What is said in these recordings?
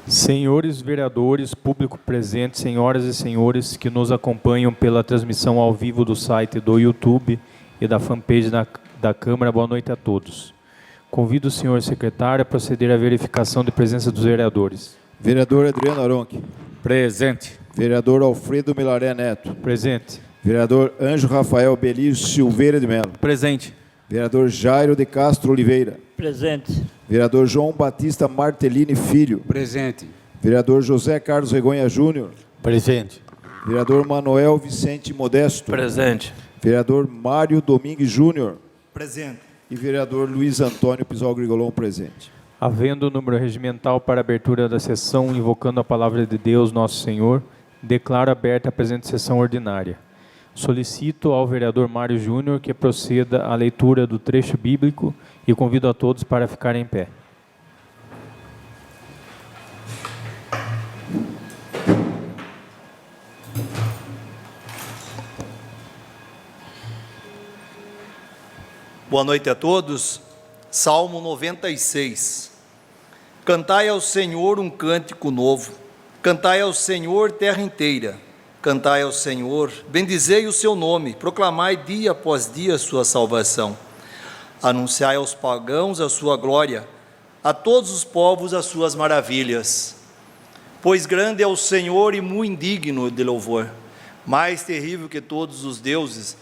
Senhores vereadores, público presente, senhoras e senhores que nos acompanham pela transmissão ao vivo do site do YouTube e da fanpage da Câmara, boa noite a todos. Convido o senhor secretário a proceder à verificação de presença dos vereadores. Vereador Adriano Aronchi. Presente. Vereador Alfredo Milaré Neto. Presente. Vereador Anjo Rafael Belírio Silveira de Melo. Presente. Vereador Jairo de Castro Oliveira. Presente. Vereador João Batista Martellini Filho. Presente. Vereador José Carlos Regonha Júnior. Presente. Vereador Manuel Vicente Modesto. Presente. Vereador Mário Domingues Júnior. Presente. E vereador Luiz Antônio Pisol Grigolon presente. Havendo o número regimental para a abertura da sessão, invocando a palavra de Deus, nosso Senhor, declaro aberta a presente sessão ordinária. Solicito ao vereador Mário Júnior que proceda à leitura do trecho bíblico e convido a todos para ficarem em pé. Boa noite a todos. Salmo 96. Cantai ao Senhor um cântico novo. Cantai ao Senhor terra inteira. Cantai ao Senhor, bendizei o seu nome, proclamai dia após dia a sua salvação. Anunciai aos pagãos a sua glória, a todos os povos as suas maravilhas. Pois grande é o Senhor e muito indigno de louvor, mais terrível que todos os deuses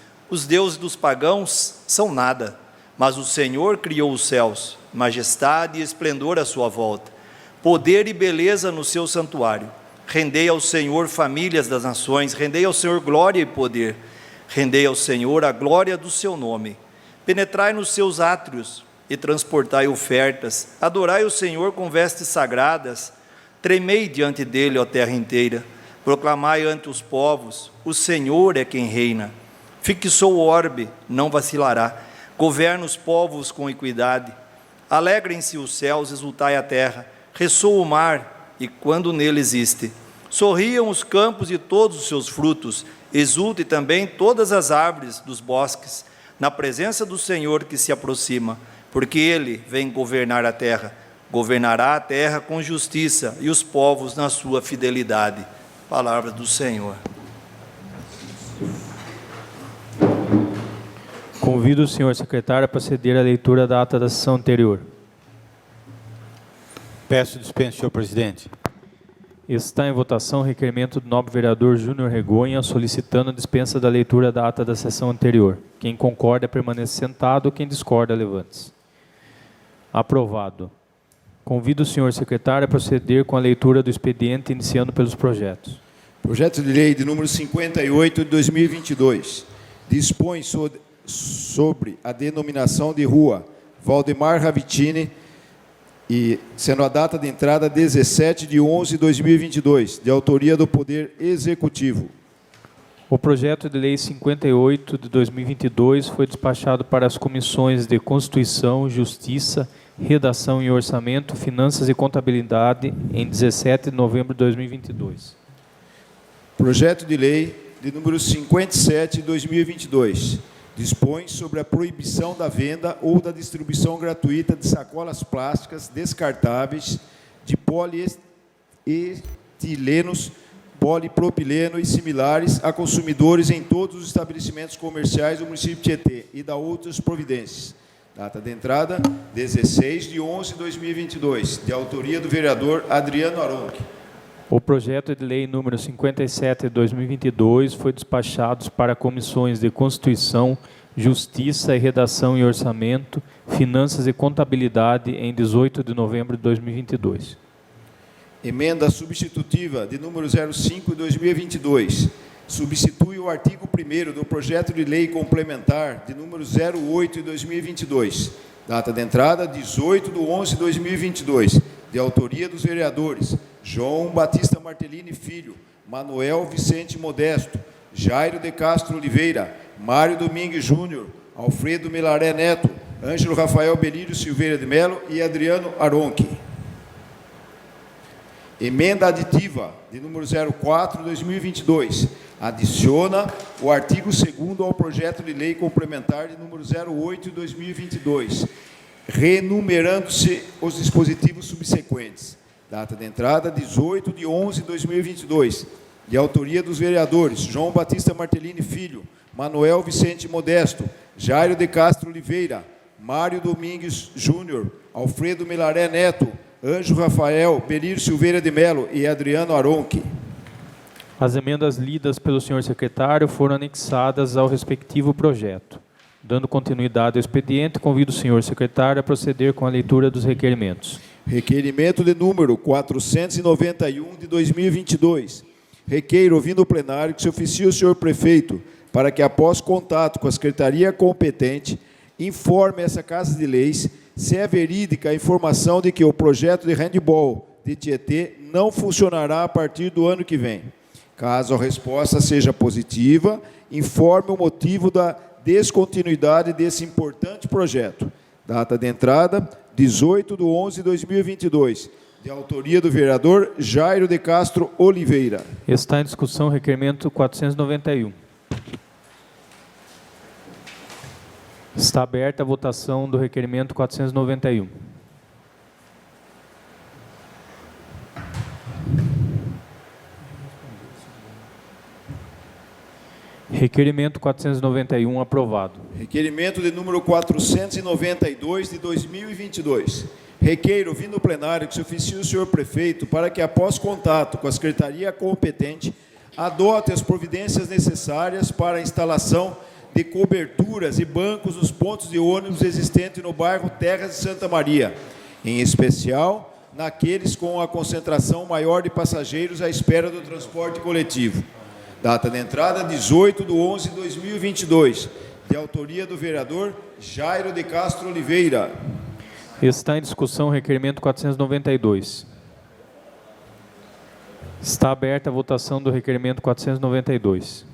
dos pagãos são nada, mas o Senhor criou os céus, majestade e esplendor à sua volta, poder e beleza no seu santuário. Rendei ao Senhor famílias das nações, rendei ao Senhor glória e poder, rendei ao Senhor a glória do seu nome. Penetrai nos seus átrios e transportai ofertas, adorai o Senhor com vestes sagradas, tremei diante dele, ó terra inteira, proclamai ante os povos, o Senhor é quem reina. Fixou o orbe, não vacilará, governa os povos com equidade. Alegrem-se os céus, exultai a terra, ressoa o mar, e quando nele existe. Sorriam os campos e todos os seus frutos, exulte também todas as árvores dos bosques, na presença do Senhor que se aproxima, porque ele vem governar a terra, governará a terra com justiça e os povos na sua fidelidade. Palavra do Senhor. Convido o senhor secretário a proceder à leitura da ata da sessão anterior. Peço dispensa, senhor presidente. Está em votação o requerimento do nobre vereador Júnior Regonha, solicitando a dispensa da leitura da ata da sessão anterior. Quem concorda, permaneça sentado. Quem discorda, levante-se. Aprovado. Convido o senhor secretário a proceder com a leitura do expediente, iniciando pelos projetos. Projeto de lei de número 58 de 2022. Dispõe sobre a denominação de rua Valdemar Ravitini, e sendo a data de entrada 17/11/2022, de autoria do Poder Executivo. O projeto de lei 58 de 2022 foi despachado para as comissões de Constituição, Justiça, Redação e Orçamento, Finanças e Contabilidade em 17 de novembro de 2022. Projeto de lei de número 57 de 2022. Dispõe sobre a proibição da venda ou da distribuição gratuita de sacolas plásticas descartáveis de polietilenos, polipropileno e similares a consumidores em todos os estabelecimentos comerciais do município de Tietê e da outras providências. Data de entrada, 16/11/2022, de autoria do vereador Adriano Aronchi. O projeto de lei número 57 de 2022 foi despachado para comissões de Constituição, Justiça e Redação e Orçamento, Finanças e Contabilidade em 18 de novembro de 2022. Emenda substitutiva de número 05 de 2022. Substitui o artigo 1º do projeto de lei complementar de número 08 de 2022. Data de entrada, 18/11/2022, de autoria dos vereadores João Batista Martellini Filho, Manuel Vicente Modesto, Jairo de Castro Oliveira, Mário Domingues Júnior, Alfredo Milaré Neto, Ângelo Rafael Belírio Silveira de Melo e Adriano Aronchi. Emenda aditiva de número 04 de 2022. Adiciona o artigo 2º ao projeto de lei complementar de número 08 de 2022, renumerando-se os dispositivos subsequentes. Data de entrada, 18/11/2022. De autoria dos vereadores João Batista Martellini Filho, Manuel Vicente Modesto, Jairo de Castro Oliveira, Mário Domingues Júnior, Alfredo Melaré Neto, Ângelo Rafael, Belir Silveira de Melo e Adriano Aronchi. As emendas lidas pelo senhor secretário foram anexadas ao respectivo projeto. Dando continuidade ao expediente, convido o senhor secretário a proceder com a leitura dos requerimentos. Requerimento de número 491 de 2022. Requeiro, ouvindo o plenário, que se oficie o senhor prefeito para que, após contato com a secretaria competente, informe essa Casa de Leis se é verídica a informação de que o projeto de handball de Tietê não funcionará a partir do ano que vem. Caso a resposta seja positiva, informe o motivo da descontinuidade desse importante projeto. Data de entrada, 18/11/2022. De autoria do vereador Jairo de Castro Oliveira. Está em discussão o requerimento 491. Está aberta a votação do requerimento 491. Requerimento 491 aprovado. Requerimento de número 492 de 2022. Requeiro, ouvindo o plenário, que se oficie o senhor prefeito para que, após contato com a secretaria competente, adote as providências necessárias para a instalação de coberturas e bancos nos pontos de ônibus existentes no bairro Terras de Santa Maria, em especial naqueles com a concentração maior de passageiros à espera do transporte coletivo. Data de entrada, 18/11/2022. De autoria do vereador Jairo de Castro Oliveira. Está em discussão o requerimento 492. Está aberta a votação do requerimento 492.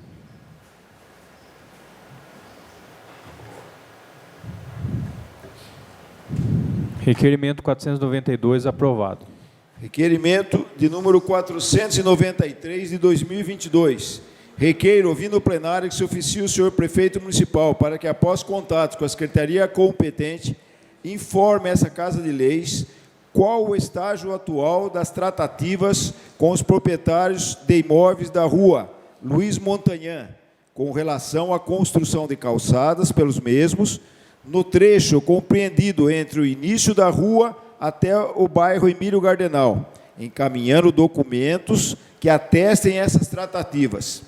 Requerimento 492 aprovado. Requerimento de número 493 de 2022. Requeiro, ouvindo o plenário, que se oficie o senhor prefeito municipal para que, após contato com a secretaria competente, informe essa Casa de Leis qual o estágio atual das tratativas com os proprietários de imóveis da rua Luiz Montanhan, com relação à construção de calçadas pelos mesmos, no trecho compreendido entre o início da rua até o bairro Emílio Gardenal, encaminhando documentos que atestem essas tratativas.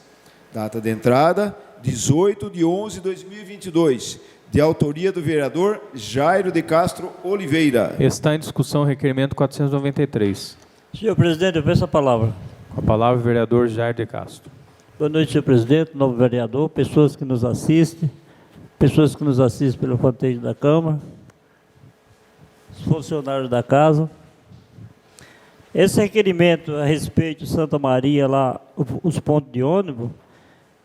Data de entrada, 18/11/2022. De autoria do vereador Jairo de Castro Oliveira. Está em discussão o requerimento 493. Senhor presidente, eu peço a palavra. Com a palavra o vereador Jairo de Castro. Boa noite, senhor presidente, novo vereador, pessoas que nos assistem pelo fanpage da Câmara, os funcionários da casa. Esse requerimento a respeito de Santa Maria, lá, os pontos de ônibus,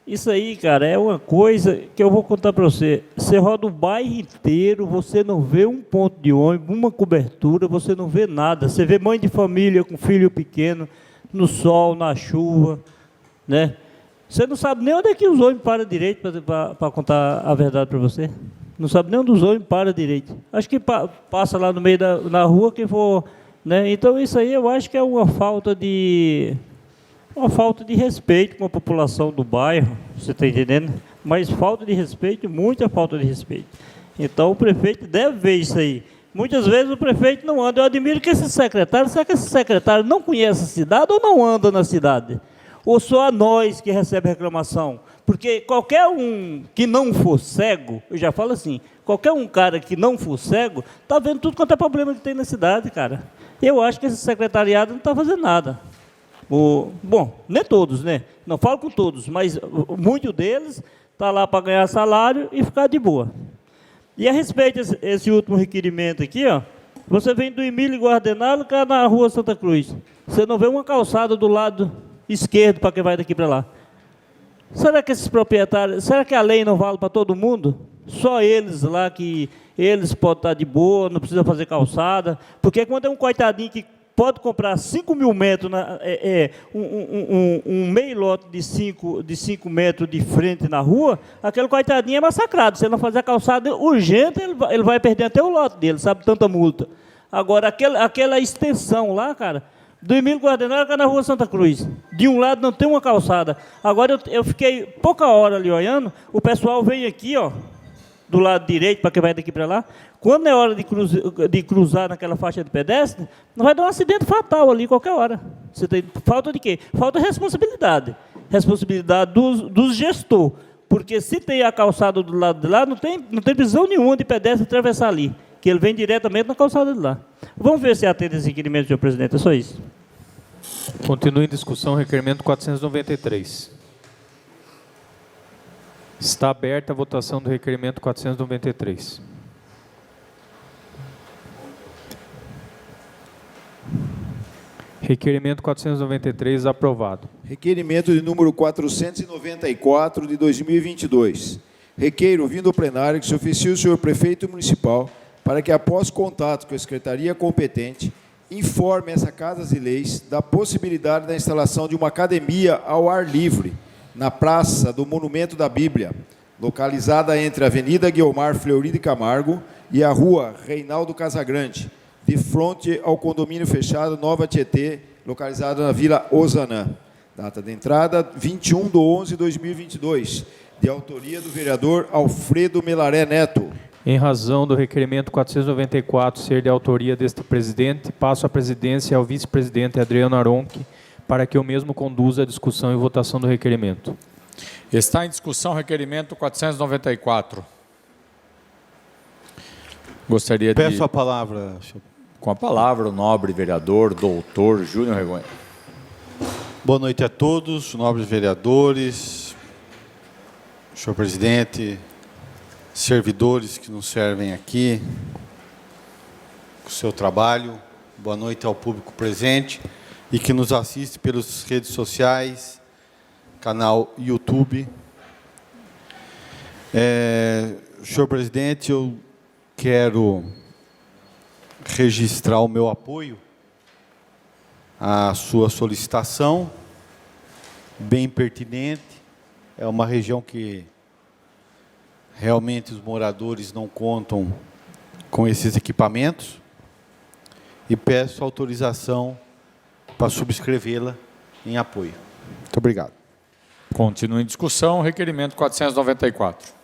isso aí, cara, é uma coisa que eu vou contar para você. Você roda o bairro inteiro, você não vê um ponto de ônibus, uma cobertura, você não vê nada. Você vê mãe de família com filho pequeno, no sol, na chuva, né? Você não sabe nem onde é que os ônibus param direito, para contar a verdade para você. Não sabe nem onde os ônibus param direito. Acho que passa lá no meio na rua, quem for, né? Então isso aí eu acho que é uma falta de respeito com a população do bairro, você está entendendo? Mas falta de respeito, muita falta de respeito. Então o prefeito deve ver isso aí. Muitas vezes o prefeito não anda. Eu admiro que esse secretário, será que esse secretário não conhece a cidade ou não anda na cidade? Ou só a nós que recebe reclamação? Porque qualquer um que não for cego, eu já falo assim, qualquer um cara que não for cego, está vendo tudo quanto é problema que tem na cidade, cara. Eu acho que esse secretariado não está fazendo nada. Bom, nem todos, né? Não falo com todos, mas muitos deles estão lá para ganhar salário e ficar de boa. E a respeito desse último requerimento aqui, ó, você vem do Emílio Gardenal, que é na rua Santa Cruz. Você não vê uma calçada do lado esquerdo para quem vai daqui para lá. Será que esses proprietários, será que a lei não vale para todo mundo? Só eles lá que eles podem estar de boa, não precisa fazer calçada, porque quando é um coitadinho que pode comprar 5 mil metros, um meio lote de 5 metros de frente na rua, aquele coitadinho é massacrado. Se ele não fazer a calçada urgente, ele vai perder até o lote dele, sabe, tanta multa. Agora, aquela extensão lá, cara, Do Emílio Guardenal cá na rua Santa Cruz. De um lado não tem uma calçada. Agora eu fiquei pouca hora ali olhando, o pessoal vem aqui, ó, do lado direito, para quem vai daqui para lá. Quando é hora de cruzar naquela faixa de pedestre, não vai dar um acidente fatal ali qualquer hora. Você tem falta de quê? Falta de responsabilidade. Responsabilidade do gestor. Porque se tem a calçada do lado de lá, não tem precisão nenhuma de pedestre atravessar ali, que ele vem diretamente na calçada de lá. Vamos ver se atende esse requerimento, senhor presidente. É só isso. Continua em discussão o requerimento 493. Está aberta a votação do requerimento 493. Requerimento 493 aprovado. Requerimento de número 494 de 2022. Requeiro, vindo ao plenário, que se oficie o senhor prefeito municipal para que, após contato com a secretaria competente, informe essa Casa de Leis da possibilidade da instalação de uma academia ao ar livre na Praça do Monumento da Bíblia, localizada entre a Avenida Guiomar Fleury de Camargo e a Rua Reinaldo Casagrande, de frente ao condomínio fechado Nova Tietê, localizado na Vila Osanã. Data de entrada, 21/11/2022, de autoria do vereador Alfredo Melaré Neto. Em razão do requerimento 494 ser de autoria deste presidente, passo a presidência ao vice-presidente Adriano Aronchi para que o mesmo conduza a discussão e votação do requerimento. Está em discussão o requerimento 494. Gostaria de... Peço a palavra, senhor. Com a palavra, o nobre vereador, doutor Júnior Regonha. Boa noite a todos, nobres vereadores, senhor presidente, servidores que nos servem aqui, com o seu trabalho. Boa noite ao público presente e que nos assiste pelas redes sociais, canal YouTube. Senhor presidente, eu quero registrar o meu apoio à sua solicitação, bem pertinente. É uma região que realmente os moradores não contam com esses equipamentos e peço autorização para subscrevê-la em apoio. Muito obrigado. Continua em discussão o requerimento 494.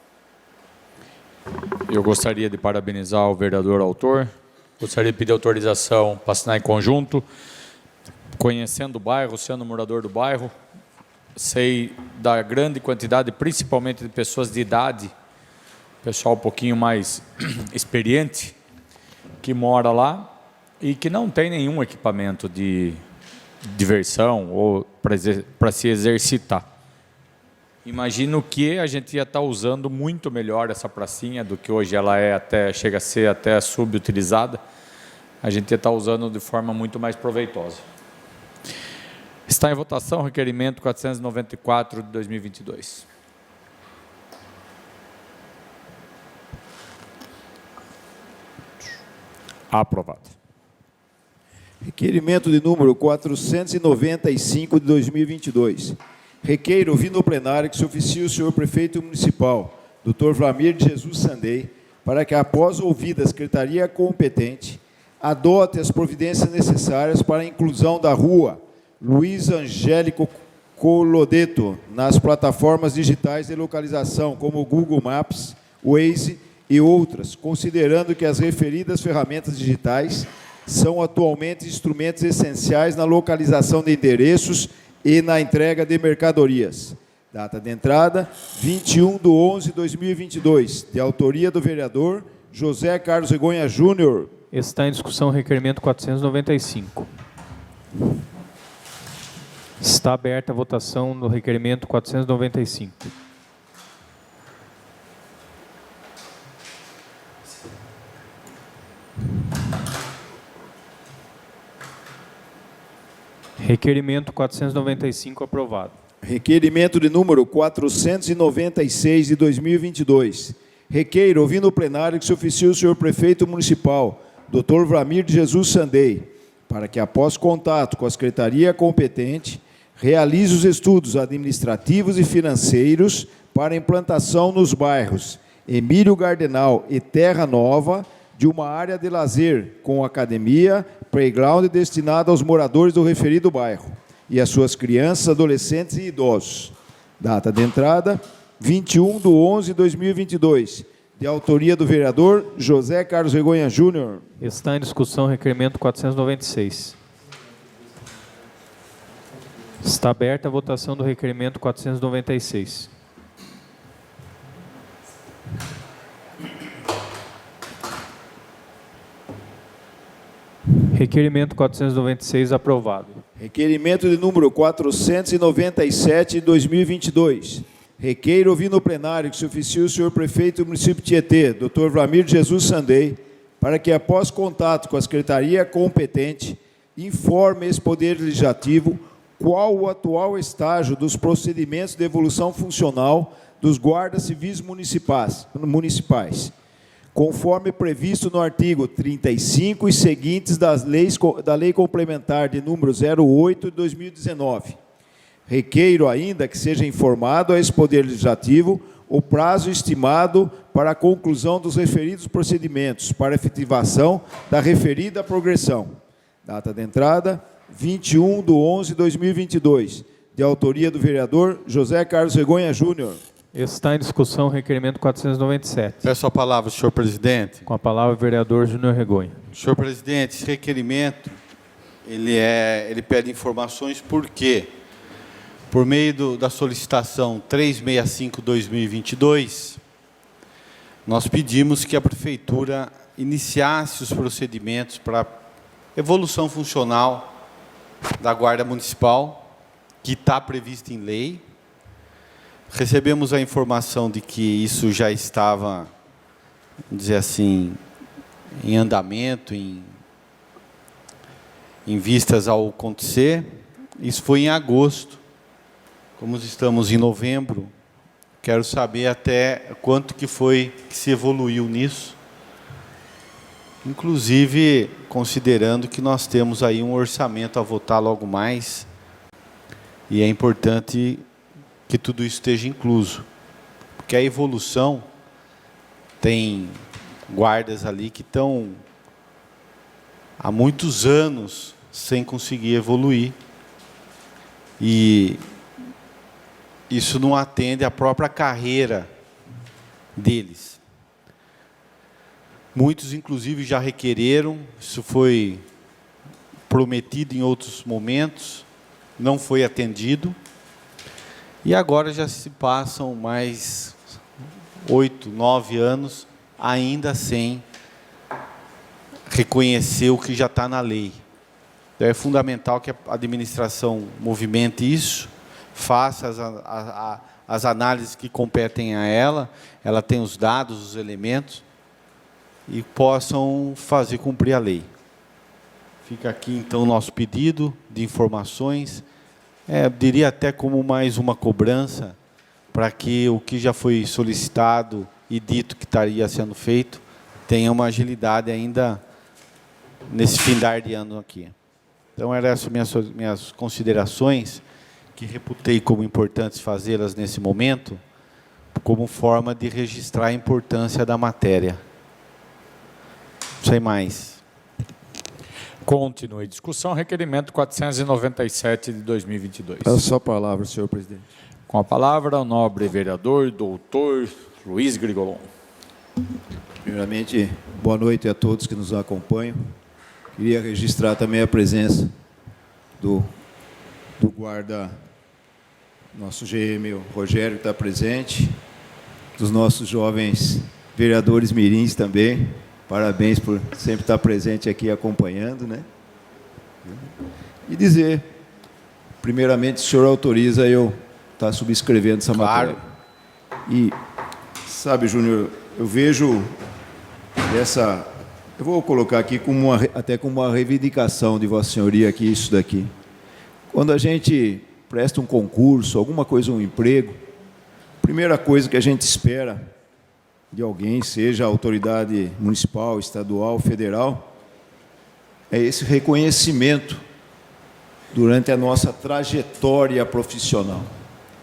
Eu gostaria de parabenizar o vereador autor. Gostaria de pedir autorização para assinar em conjunto. Conhecendo o bairro, sendo morador do bairro, sei da grande quantidade, principalmente de pessoas de idade, pessoal um pouquinho mais experiente, que mora lá e que não tem nenhum equipamento de diversão ou para se exercitar. Imagino que a gente ia estar usando muito melhor essa pracinha do que hoje ela chega a ser até subutilizada. A gente ia estar usando de forma muito mais proveitosa. Está em votação o requerimento 494 de 2022. Aprovado. Requerimento de número 495 de 2022. Requeiro, vindo ao plenário, que se oficie o senhor prefeito municipal, Dr. Vlamir de Jesus Sandei, para que, após ouvida a secretaria competente, adote as providências necessárias para a inclusão da rua Luiz Angélico Colodeto nas plataformas digitais de localização, como o Google Maps, Waze e outras, considerando que as referidas ferramentas digitais são atualmente instrumentos essenciais na localização de endereços e na entrega de mercadorias. Data de entrada, 21/11/2022, de autoria do vereador José Carlos Regonha Júnior. Está em discussão o requerimento 495. Está aberta a votação no requerimento 495. Requerimento 495 aprovado. Requerimento de número 496 de 2022. Requeiro, ouvindo o plenário, que se oficie o senhor prefeito municipal, Dr. Vlamir de Jesus Sandei, para que, após contato com a secretaria competente, realize os estudos administrativos e financeiros para a implantação nos bairros Emílio Gardenal e Terra Nova de uma área de lazer com academia, playground destinado aos moradores do referido bairro e às suas crianças, adolescentes e idosos. Data de entrada, 21/11/2022, de autoria do vereador José Carlos Regonha Júnior. Está em discussão o requerimento 496. Está aberta a votação do requerimento 496. Requerimento 496 aprovado. Requerimento de número 497 de 2022. Requeiro ouvir no plenário que se oficie o senhor prefeito do município de Tietê, Dr. Vlamir Jesus Sandei, para que, após contato com a secretaria competente, informe esse Poder Legislativo qual o atual estágio dos procedimentos de evolução funcional dos guardas civis municipais, conforme previsto no artigo 35 e seguintes da Lei Complementar de número 08 de 2019. Requeiro ainda que seja informado a esse Poder Legislativo o prazo estimado para a conclusão dos referidos procedimentos para efetivação da referida progressão. Data de entrada, 21/11/2022, de autoria do vereador José Carlos Regonha Júnior. Está em discussão o requerimento 497. Peço a palavra, senhor presidente. Com a palavra o vereador Júnior Regonha. Senhor presidente, esse requerimento, ele pede informações por quê? Por meio da solicitação 365/2022, nós pedimos que a prefeitura iniciasse os procedimentos para evolução funcional da Guarda Municipal, que está previsto em lei. Recebemos a informação de que isso já estava, vamos dizer assim, em andamento, em vistas ao acontecer. Isso foi em agosto. Como estamos em novembro, quero saber até quanto que foi que se evoluiu nisso. Inclusive, considerando que nós temos aí um orçamento a votar logo mais, e é importante que tudo isso esteja incluso, porque a evolução tem guardas ali que estão há muitos anos sem conseguir evoluir, e isso não atende à própria carreira deles. Muitos, inclusive, já requereram, isso foi prometido em outros momentos, não foi atendido, e agora já se passam mais 8, 9 anos, ainda sem reconhecer o que já está na lei. Então, é fundamental que a administração movimente isso, faça as análises que competem a ela tem os dados, os elementos, e possam fazer cumprir a lei. Fica aqui, então, o nosso pedido de informações, diria até como mais uma cobrança, para que o que já foi solicitado e dito que estaria sendo feito, tenha uma agilidade ainda nesse findar de ano aqui. Então, eram essas minhas considerações, que reputei como importantes fazê-las nesse momento, como forma de registrar a importância da matéria. Sem mais. Continue a discussão. Requerimento 497 de 2022. Peço a palavra, senhor presidente. Com a palavra, o nobre vereador, doutor Luiz Grigolon. Primeiramente, boa noite a todos que nos acompanham. Queria registrar também a presença do guarda, nosso GM, o Rogério, que está presente, dos nossos jovens vereadores mirins também. Parabéns por sempre estar presente aqui acompanhando, né? E dizer, primeiramente, o senhor autoriza eu estar subscrevendo essa matéria. E, sabe, Júnior, eu vejo essa... Eu vou colocar aqui até como uma reivindicação de Vossa Senhoria aqui, isso daqui. Quando a gente presta um concurso, alguma coisa, um emprego, a primeira coisa que a gente espera de alguém, seja a autoridade municipal, estadual, federal, é esse reconhecimento durante a nossa trajetória profissional.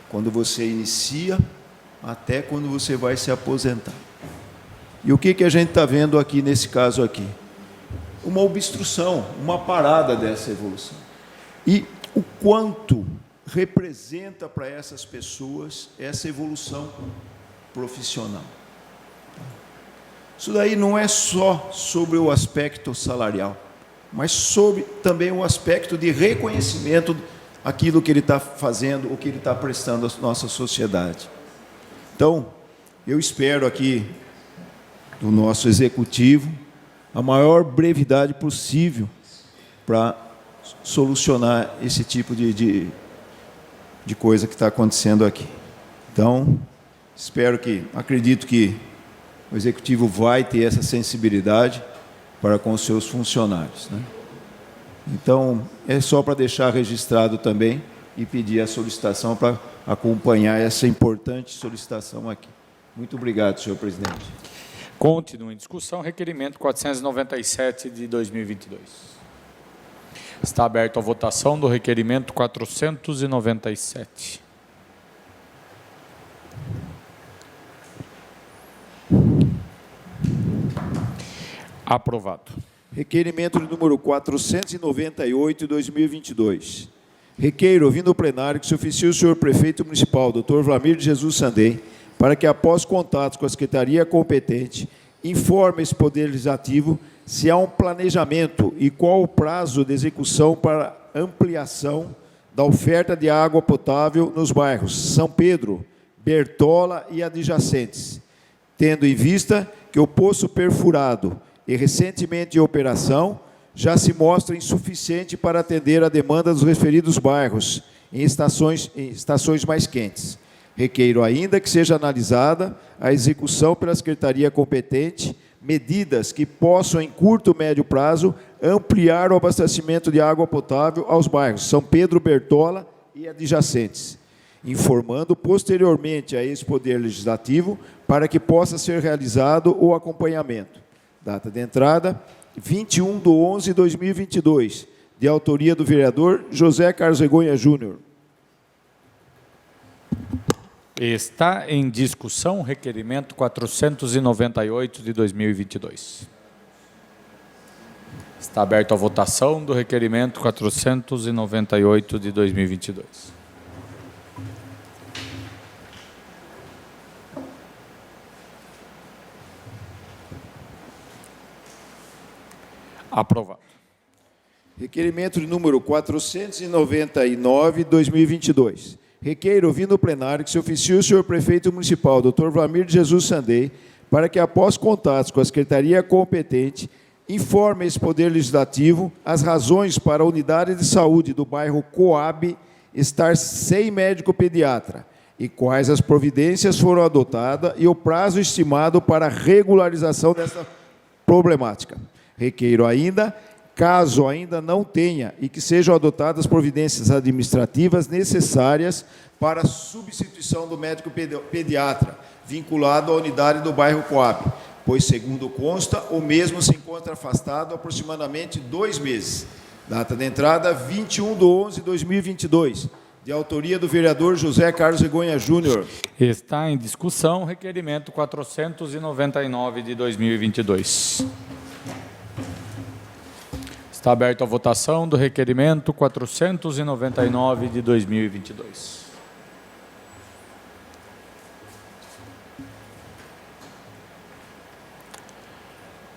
Quando você inicia, até quando você vai se aposentar. E o que a gente está vendo aqui nesse caso aqui? uma obstrução, uma parada dessa evolução. E o quanto representa para essas pessoas essa evolução profissional. Isso daí não é só sobre o aspecto salarial, mas sobre também o aspecto de reconhecimento daquilo que ele está fazendo, o que ele está prestando à nossa sociedade. Então, eu espero aqui do nosso executivo a maior brevidade possível para solucionar esse tipo de coisa que está acontecendo aqui. Então, acredito que o executivo vai ter essa sensibilidade para com os seus funcionários, né? Então, é só para deixar registrado também e pedir a solicitação para acompanhar essa importante solicitação aqui. Muito obrigado, senhor presidente. Continua em discussão, requerimento 497 de 2022. Está aberto a votação do requerimento 497. Aprovado. Requerimento de número 498 de 2022. Requeiro, ouvindo o plenário, que se oficie o senhor prefeito municipal, Dr. Vlamir de Jesus Sandem, para que, após contatos com a secretaria competente, informe esse Poder Legislativo se há um planejamento e qual o prazo de execução para ampliação da oferta de água potável nos bairros São Pedro, Bertola e adjacentes, tendo em vista que o poço perfurado e recentemente em operação já se mostra insuficiente para atender a demanda dos referidos bairros em estações mais quentes. Requeiro ainda que seja analisada a execução pela Secretaria competente, medidas que possam, em curto e médio prazo, ampliar o abastecimento de água potável aos bairros São Pedro, Bertola e adjacentes, informando posteriormente a esse Poder Legislativo para que possa ser realizado o acompanhamento. Data de entrada, 21/11/2022, de autoria do vereador José Carlos Regonha Júnior. Está em discussão o requerimento 498 de 2022. Está aberto a votação do requerimento 498 de 2022. Aprovado. Requerimento de número 499, 2022. Requeiro, ouvindo o plenário, que se oficie o senhor prefeito municipal, Dr. Vlamir de Jesus Sandem, para que, após contatos com a secretaria competente, informe esse Poder Legislativo as razões para a unidade de saúde do bairro Coab estar sem médico pediatra e quais as providências foram adotadas e o prazo estimado para a regularização dessa problemática. Requeiro ainda, caso ainda não tenha, e que sejam adotadas providências administrativas necessárias para a substituição do médico pediatra, vinculado à unidade do bairro Coab, pois, segundo consta, o mesmo se encontra afastado há aproximadamente 2 meses. Data de entrada, 21/11/2022, de autoria do vereador José Carlos Regonha Júnior. Está em discussão o requerimento 499 de 2022. Está aberto a votação do requerimento 499 de 2022.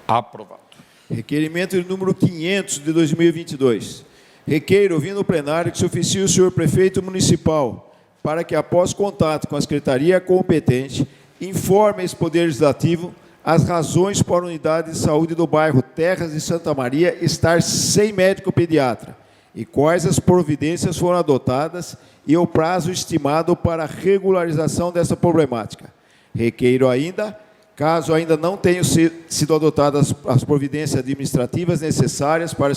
Aprovado. Requerimento de número 500 de 2022. Requeiro, ouvindo o plenário, que se oficie o senhor prefeito municipal para que, após contato com a secretaria competente, informe esse Poder Legislativo as razões para a unidade de saúde do bairro Terras de Santa Maria estar sem médico pediatra e quais as providências foram adotadas e o prazo estimado para a regularização dessa problemática. Requeiro ainda, caso ainda não tenham sido adotadas as providências administrativas necessárias para a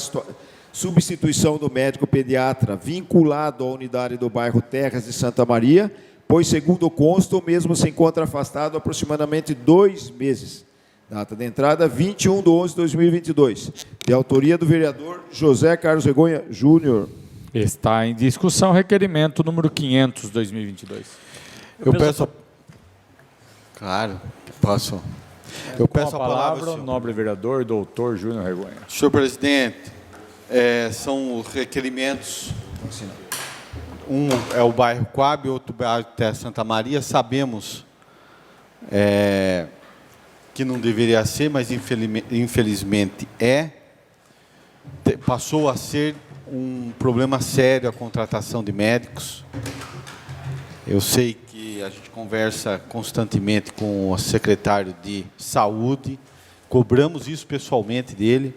substituição do médico pediatra vinculado à unidade do bairro Terras de Santa Maria, pois, segundo consta, o mesmo se encontra afastado há aproximadamente 2 meses. Data de entrada, 21/11/2022, de autoria do vereador José Carlos Regonha Júnior. Está em discussão o requerimento número 500, 2022. Eu peço... Claro, posso. Eu Com peço a a palavra, palavra, senhor. nobre vereador, doutor Júnior Regonha. Senhor presidente, são requerimentos. Um é o bairro Coab, outro bairro Terra Santa Maria. Sabemos que não deveria ser, mas infelizmente passou a ser um problema sério a contratação de médicos. Eu sei que a gente conversa constantemente com o secretário de Saúde, cobramos isso pessoalmente dele,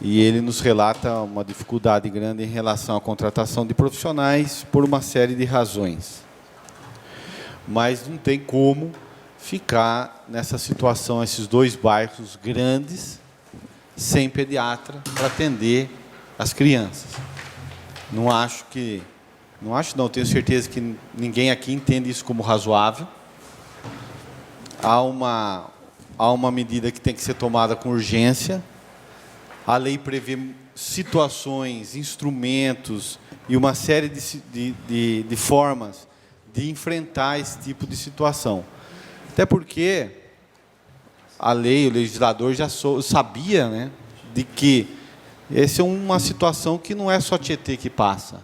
e ele nos relata uma dificuldade grande em relação à contratação de profissionais por uma série de razões. Mas não tem como ficar nessa situação, esses dois bairros grandes, sem pediatra para atender as crianças. Não, tenho certeza que ninguém aqui entende isso como razoável. Há uma medida que tem que ser tomada com urgência. A lei prevê situações, instrumentos e uma série de formas de enfrentar esse tipo de situação. Até porque a lei, o legislador já sabia, né, de que essa é uma situação que não é só Tietê que passa.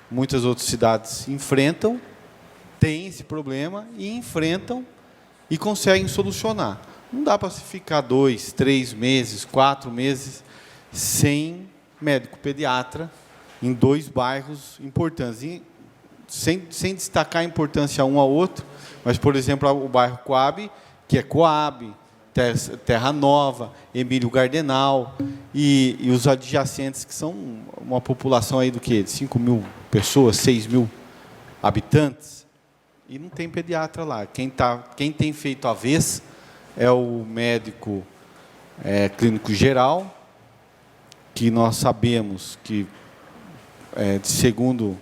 Muitas outras cidades enfrentam, têm esse problema e enfrentam e conseguem solucionar. Não dá para se ficar 2, 3 meses, 4 meses sem médico pediatra em dois bairros importantes. E sem destacar a importância um ao outro, mas, por exemplo, o bairro Coab, que é Coab, Terra Nova, Emílio Gardenal, e os adjacentes, que são uma população aí do quê? De 5 mil pessoas, 6 mil habitantes, e não tem pediatra lá. Quem tem feito a vez é o médico clínico geral, que nós sabemos que, segundo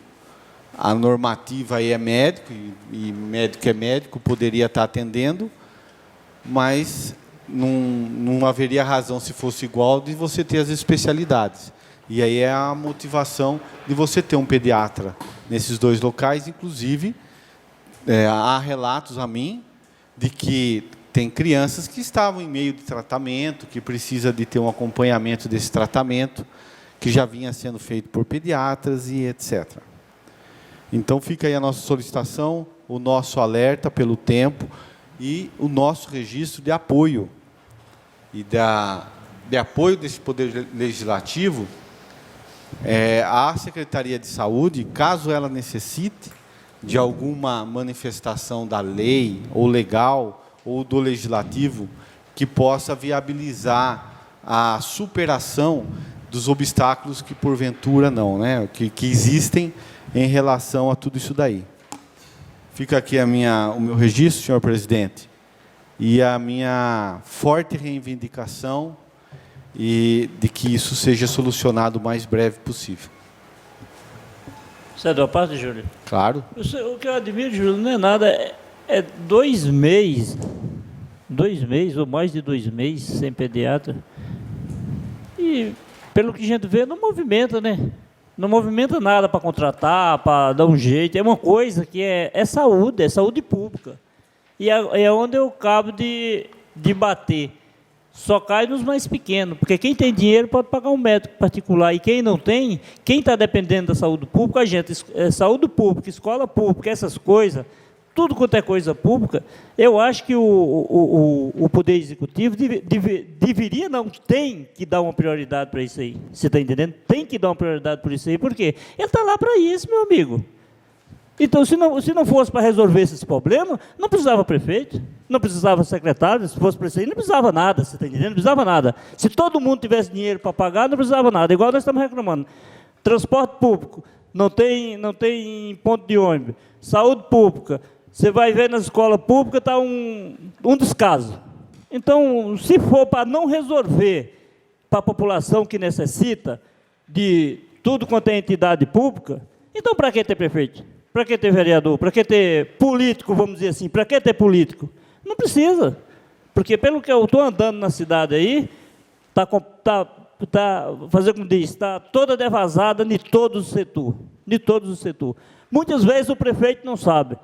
a normativa, aí é médico, e médico é médico, poderia estar atendendo, mas não haveria razão, se fosse igual, de você ter as especialidades. E aí é a motivação de você ter um pediatra nesses dois locais. Inclusive, há relatos a mim de que tem crianças que estavam em meio de tratamento, que precisa de ter um acompanhamento desse tratamento, que já vinha sendo feito por pediatras e etc. Então, fica aí a nossa solicitação, o nosso alerta pelo tempo e o nosso registro de apoio. E de apoio desse Poder Legislativo à Secretaria de Saúde, caso ela necessite de alguma manifestação da lei, ou legal, ou do Legislativo, que possa viabilizar a superação dos obstáculos que, porventura, não, né, que existem em relação a tudo isso daí. Fica aqui o meu registro, senhor presidente, e a minha forte reivindicação e de que isso seja solucionado o mais breve possível. Você é da parte, Júlio? Claro. O que eu admiro, Júlio, não é nada, é 2 meses, 2 meses ou mais de 2 meses sem pediatra. E, pelo que a gente vê, não movimenta, né? Não movimenta nada para contratar, para dar um jeito. É uma coisa que é saúde pública. E é onde eu acabo de bater. Só cai nos mais pequenos, porque quem tem dinheiro pode pagar um médico particular, e quem não tem, quem está dependendo da saúde pública, a gente, saúde pública, escola pública, essas coisas, tudo quanto é coisa pública, eu acho que o Poder Executivo deveria, não, tem que dar uma prioridade para isso aí. Você está entendendo? Tem que dar uma prioridade para isso aí, por quê? Ele está lá para isso, meu amigo. Então, se não fosse para resolver esses problemas, não precisava prefeito, não precisava secretário, se fosse para isso aí, não precisava nada, você está entendendo? Não precisava nada. Se todo mundo tivesse dinheiro para pagar, não precisava nada, igual nós estamos reclamando. Transporte público, não tem ponto de ônibus. Saúde pública, você vai ver na escola pública, está um descaso. Então, se for para não resolver para a população que necessita de tudo quanto é entidade pública, então para que ter prefeito? Para que ter vereador? Para que ter político, vamos dizer assim? Para que ter político? Não precisa. Porque, pelo que eu estou andando na cidade aí, fazer como diz, está toda devasada em todos os setores. De todos os setores. Muitas vezes o prefeito não sabe.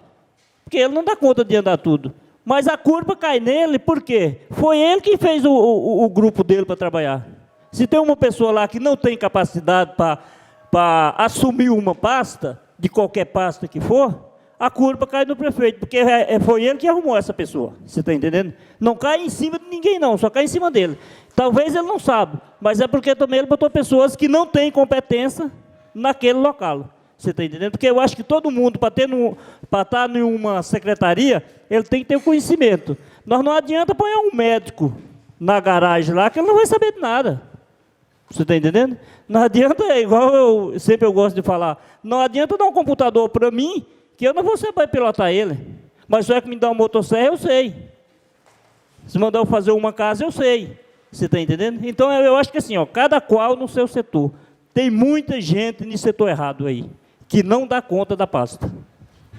Porque ele não dá conta de andar tudo. Mas a culpa cai nele, por quê? Foi ele que fez o grupo dele para trabalhar. Se tem uma pessoa lá que não tem capacidade para assumir uma pasta, de qualquer pasta que for, a culpa cai no prefeito, porque foi ele que arrumou essa pessoa. Você está entendendo? Não cai em cima de ninguém, não, só cai em cima dele. Talvez ele não saiba, mas é porque também ele botou pessoas que não têm competência naquele local. Você está entendendo? Porque eu acho que todo mundo, para estar em uma secretaria, ele tem que ter o conhecimento. Nós não adianta pôr um médico na garagem lá, que ele não vai saber de nada. Você está entendendo? Não adianta, igual eu gosto de falar, não adianta dar um computador para mim, que eu não vou saber pilotar ele. Mas se é que me dá uma motosserra, eu sei. Se mandar eu fazer uma casa, eu sei. Você está entendendo? Então, eu acho que assim, ó, cada qual no seu setor. Tem muita gente no setor errado aí, que não dá conta da pasta.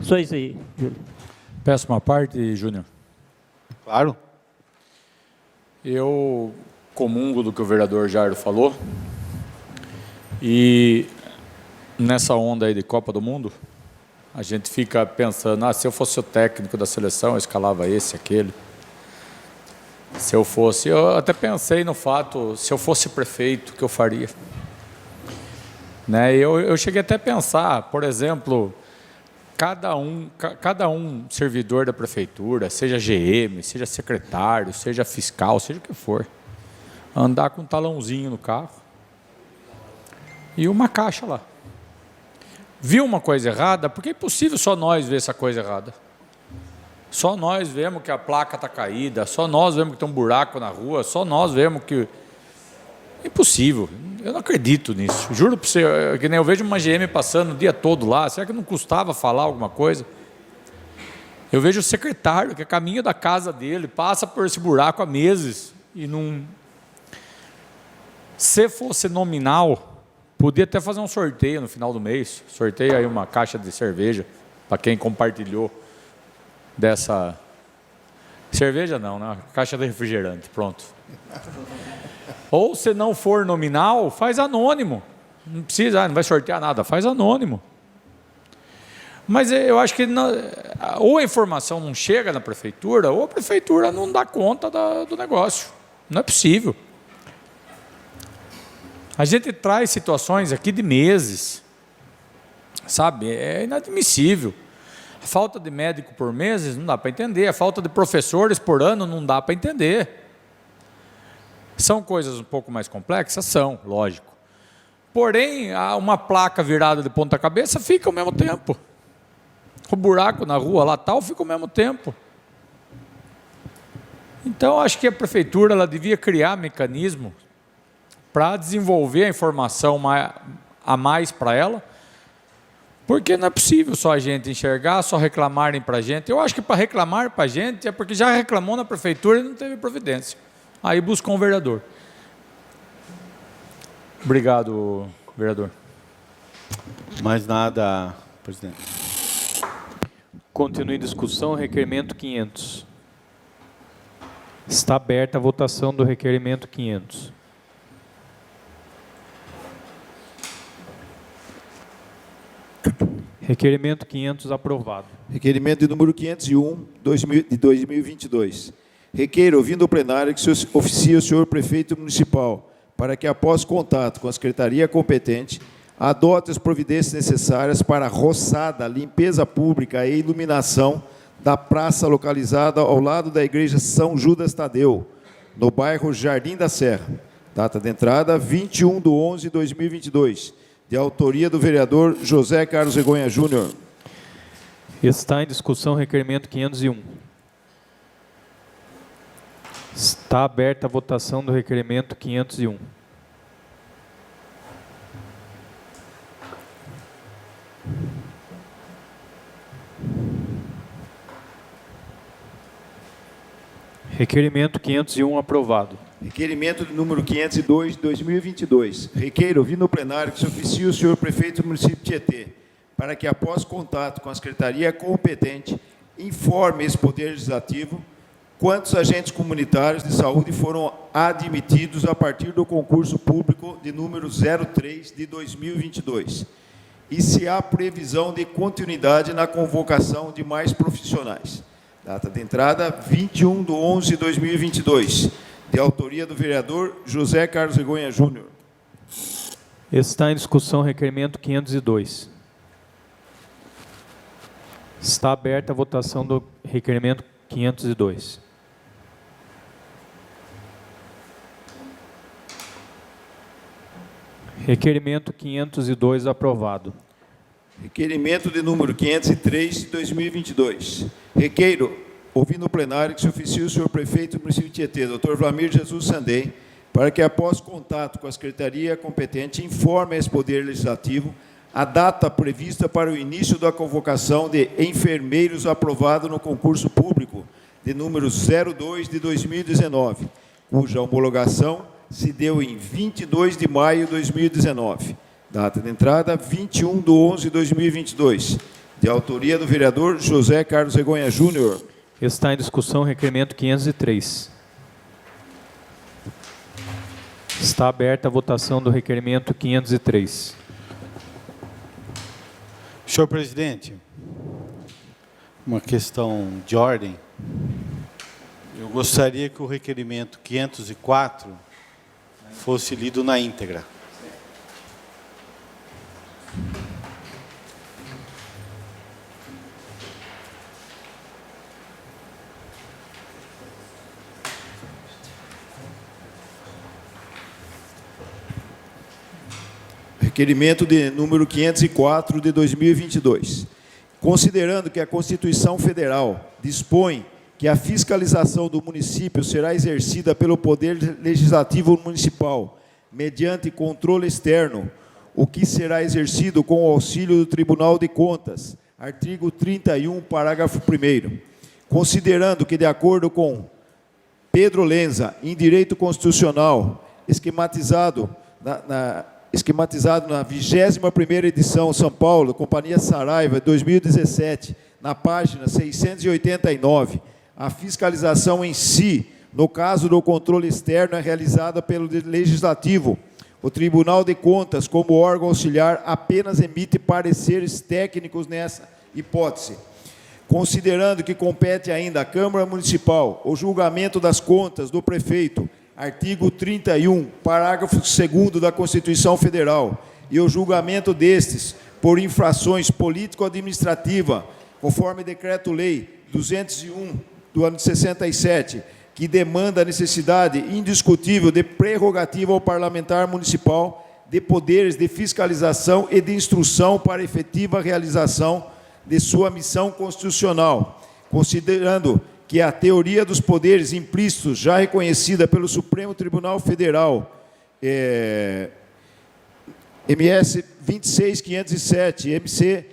Só isso aí, Júlio. Peço uma parte, Júnior. Claro. Eu comungo do que o vereador Jairo falou. E nessa onda aí de Copa do Mundo, a gente fica pensando, se eu fosse o técnico da seleção, eu escalava esse, aquele. Se eu fosse, eu até pensei no fato, se eu fosse prefeito, o que eu faria? Né? Eu cheguei até a pensar, por exemplo, cada um servidor da prefeitura, seja GM, seja secretário, seja fiscal, seja o que for, andar com um talãozinho no carro e uma caixa lá. Viu uma coisa errada? Porque é impossível só nós ver essa coisa errada. Só nós vemos que a placa está caída, só nós vemos que tem um buraco na rua, só nós vemos que... É impossível, eu não acredito nisso. Juro para você, que nem eu vejo uma GM passando o dia todo lá, será que não custava falar alguma coisa? Eu vejo o secretário, que é caminho da casa dele, passa por esse buraco há meses e não... Se fosse nominal, podia até fazer um sorteio no final do mês, sorteio aí uma caixa de cerveja, para quem compartilhou dessa... Cerveja não, né? Caixa de refrigerante, pronto. Ou se não for nominal, faz anônimo. Não precisa, não vai sortear nada, faz anônimo. Mas eu acho que ou a informação não chega na prefeitura, ou a prefeitura não dá conta do negócio. Não é possível. A gente traz situações aqui de meses, sabe? É inadmissível. A falta de médico por meses não dá para entender. A falta de professores por ano não dá para entender. São coisas um pouco mais complexas? São, lógico. Porém, uma placa virada de ponta cabeça fica ao mesmo tempo. O buraco na rua lá tal fica ao mesmo tempo. Então, acho que a prefeitura ela devia criar mecanismo para desenvolver a informação a mais para ela, porque não é possível só a gente enxergar, só reclamarem para a gente. Eu acho que para reclamar para a gente é porque já reclamou na prefeitura e não teve providência. Aí buscou um vereador. Obrigado, vereador. Mais nada, presidente. Continue em discussão, requerimento 500. Está aberta a votação do requerimento 500. Requerimento 500 aprovado. Requerimento de número 501, de 2022. Requeiro, ouvindo o plenário, que se oficie o senhor prefeito municipal para que, após contato com a secretaria competente, adote as providências necessárias para a roçada, limpeza pública e iluminação da praça localizada ao lado da igreja São Judas Tadeu, no bairro Jardim da Serra. Data de entrada, 21/11/2022, de autoria do vereador José Carlos Regonha Júnior. Está em discussão requerimento 501. Está aberta a votação do requerimento 501. Requerimento 501 aprovado. Requerimento de número 502, de 2022. Requeiro, ouvindo o plenário, que se oficie o senhor prefeito do município de Tietê, para que, após contato com a secretaria competente, informe esse Poder Legislativo quantos agentes comunitários de saúde foram admitidos a partir do concurso público de número 03 de 2022 e se há previsão de continuidade na convocação de mais profissionais. Data de entrada, 21/11/2022. De autoria do vereador José Carlos Regonha Júnior. Está em discussão o requerimento 502. Está aberta a votação do requerimento 502. Requerimento 502 aprovado. Requerimento de número 503 de 2022. Requeiro, ouvindo o plenário, que se oficie o senhor prefeito do município de Tietê, Dr. Vlamir Jesus Sandem, para que, após contato com a secretaria competente, informe a esse Poder Legislativo a data prevista para o início da convocação de enfermeiros aprovado no concurso público de número 02 de 2019, cuja homologação se deu em 22 de maio de 2019. Data de entrada, 21/11/2022. De autoria do vereador José Carlos Regonha Júnior. Está em discussão o requerimento 503. Está aberta a votação do requerimento 503. Senhor presidente, uma questão de ordem. Eu gostaria que o requerimento 504 fosse lido na íntegra. Requerimento de número 504 de 2022. Considerando que a Constituição Federal dispõe que a fiscalização do município será exercida pelo Poder Legislativo Municipal, mediante controle externo, o que será exercido com o auxílio do Tribunal de Contas, artigo 31, parágrafo 1º. Considerando que, de acordo com Pedro Lenza, em Direito Constitucional, esquematizado na 21ª edição, São Paulo, Companhia Saraiva, 2017, na página 689, a fiscalização em si, no caso do controle externo, é realizada pelo Legislativo. O Tribunal de Contas, como órgão auxiliar, apenas emite pareceres técnicos nessa hipótese. Considerando que compete ainda à Câmara Municipal o julgamento das contas do prefeito, artigo 31, parágrafo 2º da Constituição Federal, e o julgamento destes por infrações político-administrativas, conforme Decreto-Lei 201, do ano de 67, que demanda a necessidade indiscutível de prerrogativa ao parlamentar municipal de poderes de fiscalização e de instrução para efetiva realização de sua missão constitucional, considerando que a teoria dos poderes implícitos, já reconhecida pelo Supremo Tribunal Federal, MS 26507, MC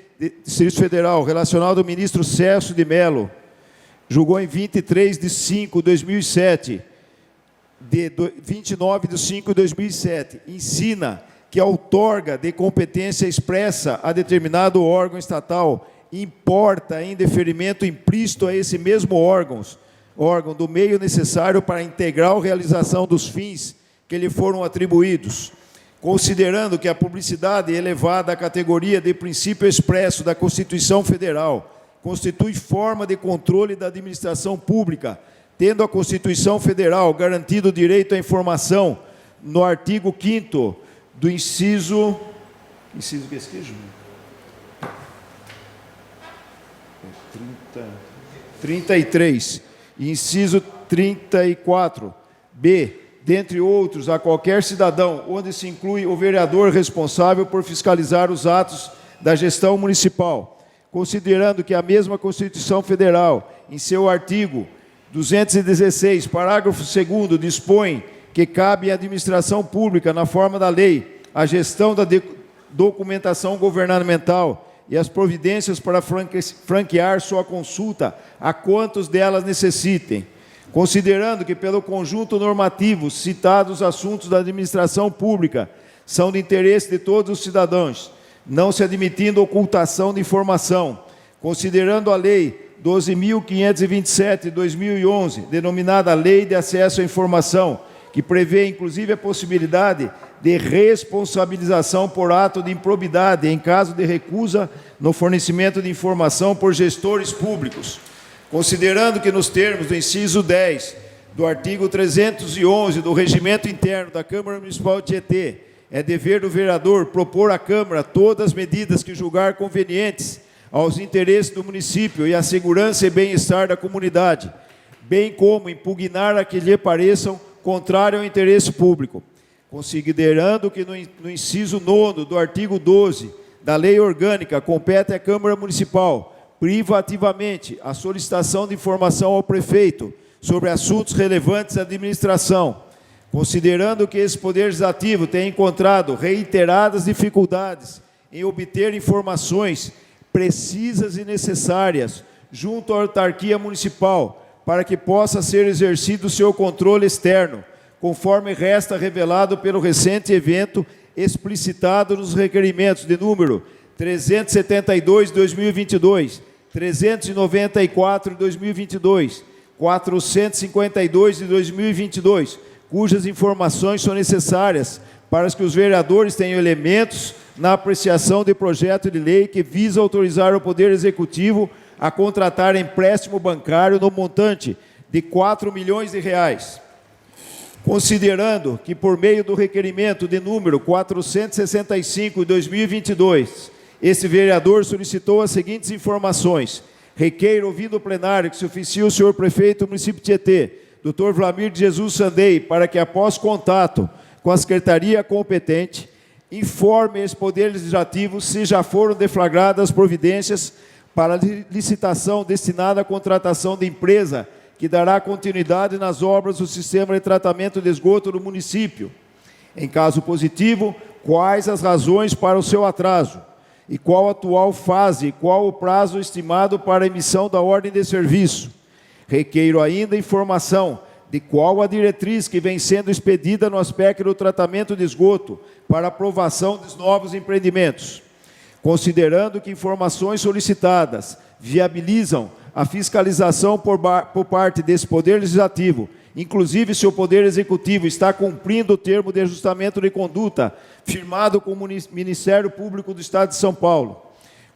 Distrito Federal, relacional do ministro Celso de Mello, julgou em 23/5/2007, de 29/5/2007, ensina que a outorga de competência expressa a determinado órgão estatal importa em deferimento implícito a esse mesmo órgão do meio necessário para a integral realização dos fins que lhe foram atribuídos. Considerando que a publicidade elevada à categoria de princípio expresso da Constituição Federal constitui forma de controle da administração pública, tendo a Constituição Federal garantido o direito à informação no artigo 5º do inciso que esquejo? 33, inciso 34, B, dentre outros, a qualquer cidadão, onde se inclui o vereador responsável por fiscalizar os atos da gestão municipal, considerando que a mesma Constituição Federal, em seu artigo 216, parágrafo 2º, dispõe que cabe à administração pública, na forma da lei, a gestão da documentação governamental e as providências para franquear sua consulta a quantos delas necessitem. Considerando que, pelo conjunto normativo citado, os assuntos da administração pública são de interesse de todos os cidadãos, não se admitindo ocultação de informação, considerando a Lei 12.527 de 2011, denominada Lei de Acesso à Informação, que prevê inclusive a possibilidade de responsabilização por ato de improbidade em caso de recusa no fornecimento de informação por gestores públicos. Considerando que nos termos do inciso 10 do artigo 311 do Regimento Interno da Câmara Municipal de Tietê, é dever do vereador propor à Câmara todas as medidas que julgar convenientes aos interesses do município e à segurança e bem-estar da comunidade, bem como impugnar a que lhe pareçam contrário ao interesse público. Considerando que no inciso 9º do artigo 12 da Lei Orgânica compete à Câmara Municipal privativamente a solicitação de informação ao prefeito sobre assuntos relevantes à administração, considerando que esse Poder Legislativo tem encontrado reiteradas dificuldades em obter informações precisas e necessárias junto à autarquia municipal para que possa ser exercido o seu controle externo, conforme resta revelado pelo recente evento explicitado nos requerimentos de número 372 de 2022, 394 de 2022, 452 de 2022, cujas informações são necessárias para que os vereadores tenham elementos na apreciação de projeto de lei que visa autorizar o Poder Executivo a contratar empréstimo bancário no montante de R$4 milhões. Considerando que, por meio do requerimento de número 465 de 2022, esse vereador solicitou as seguintes informações. Requeiro, ouvindo o plenário, que se oficie o senhor prefeito do município de Tietê, Dr. Vlamir de Jesus Sandei, para que, após contato com a secretaria competente, informe esse Poder Legislativo se já foram deflagradas providências para licitação destinada à contratação de empresa que dará continuidade nas obras do sistema de tratamento de esgoto do município. Em caso positivo, quais as razões para o seu atraso? E qual a atual fase e qual o prazo estimado para a emissão da ordem de serviço? Requeiro ainda informação de qual a diretriz que vem sendo expedida no aspecto do tratamento de esgoto para aprovação dos novos empreendimentos. Considerando que informações solicitadas viabilizam a fiscalização por parte desse Poder Legislativo, inclusive se o Poder Executivo está cumprindo o termo de ajustamento de conduta firmado com o Ministério Público do Estado de São Paulo.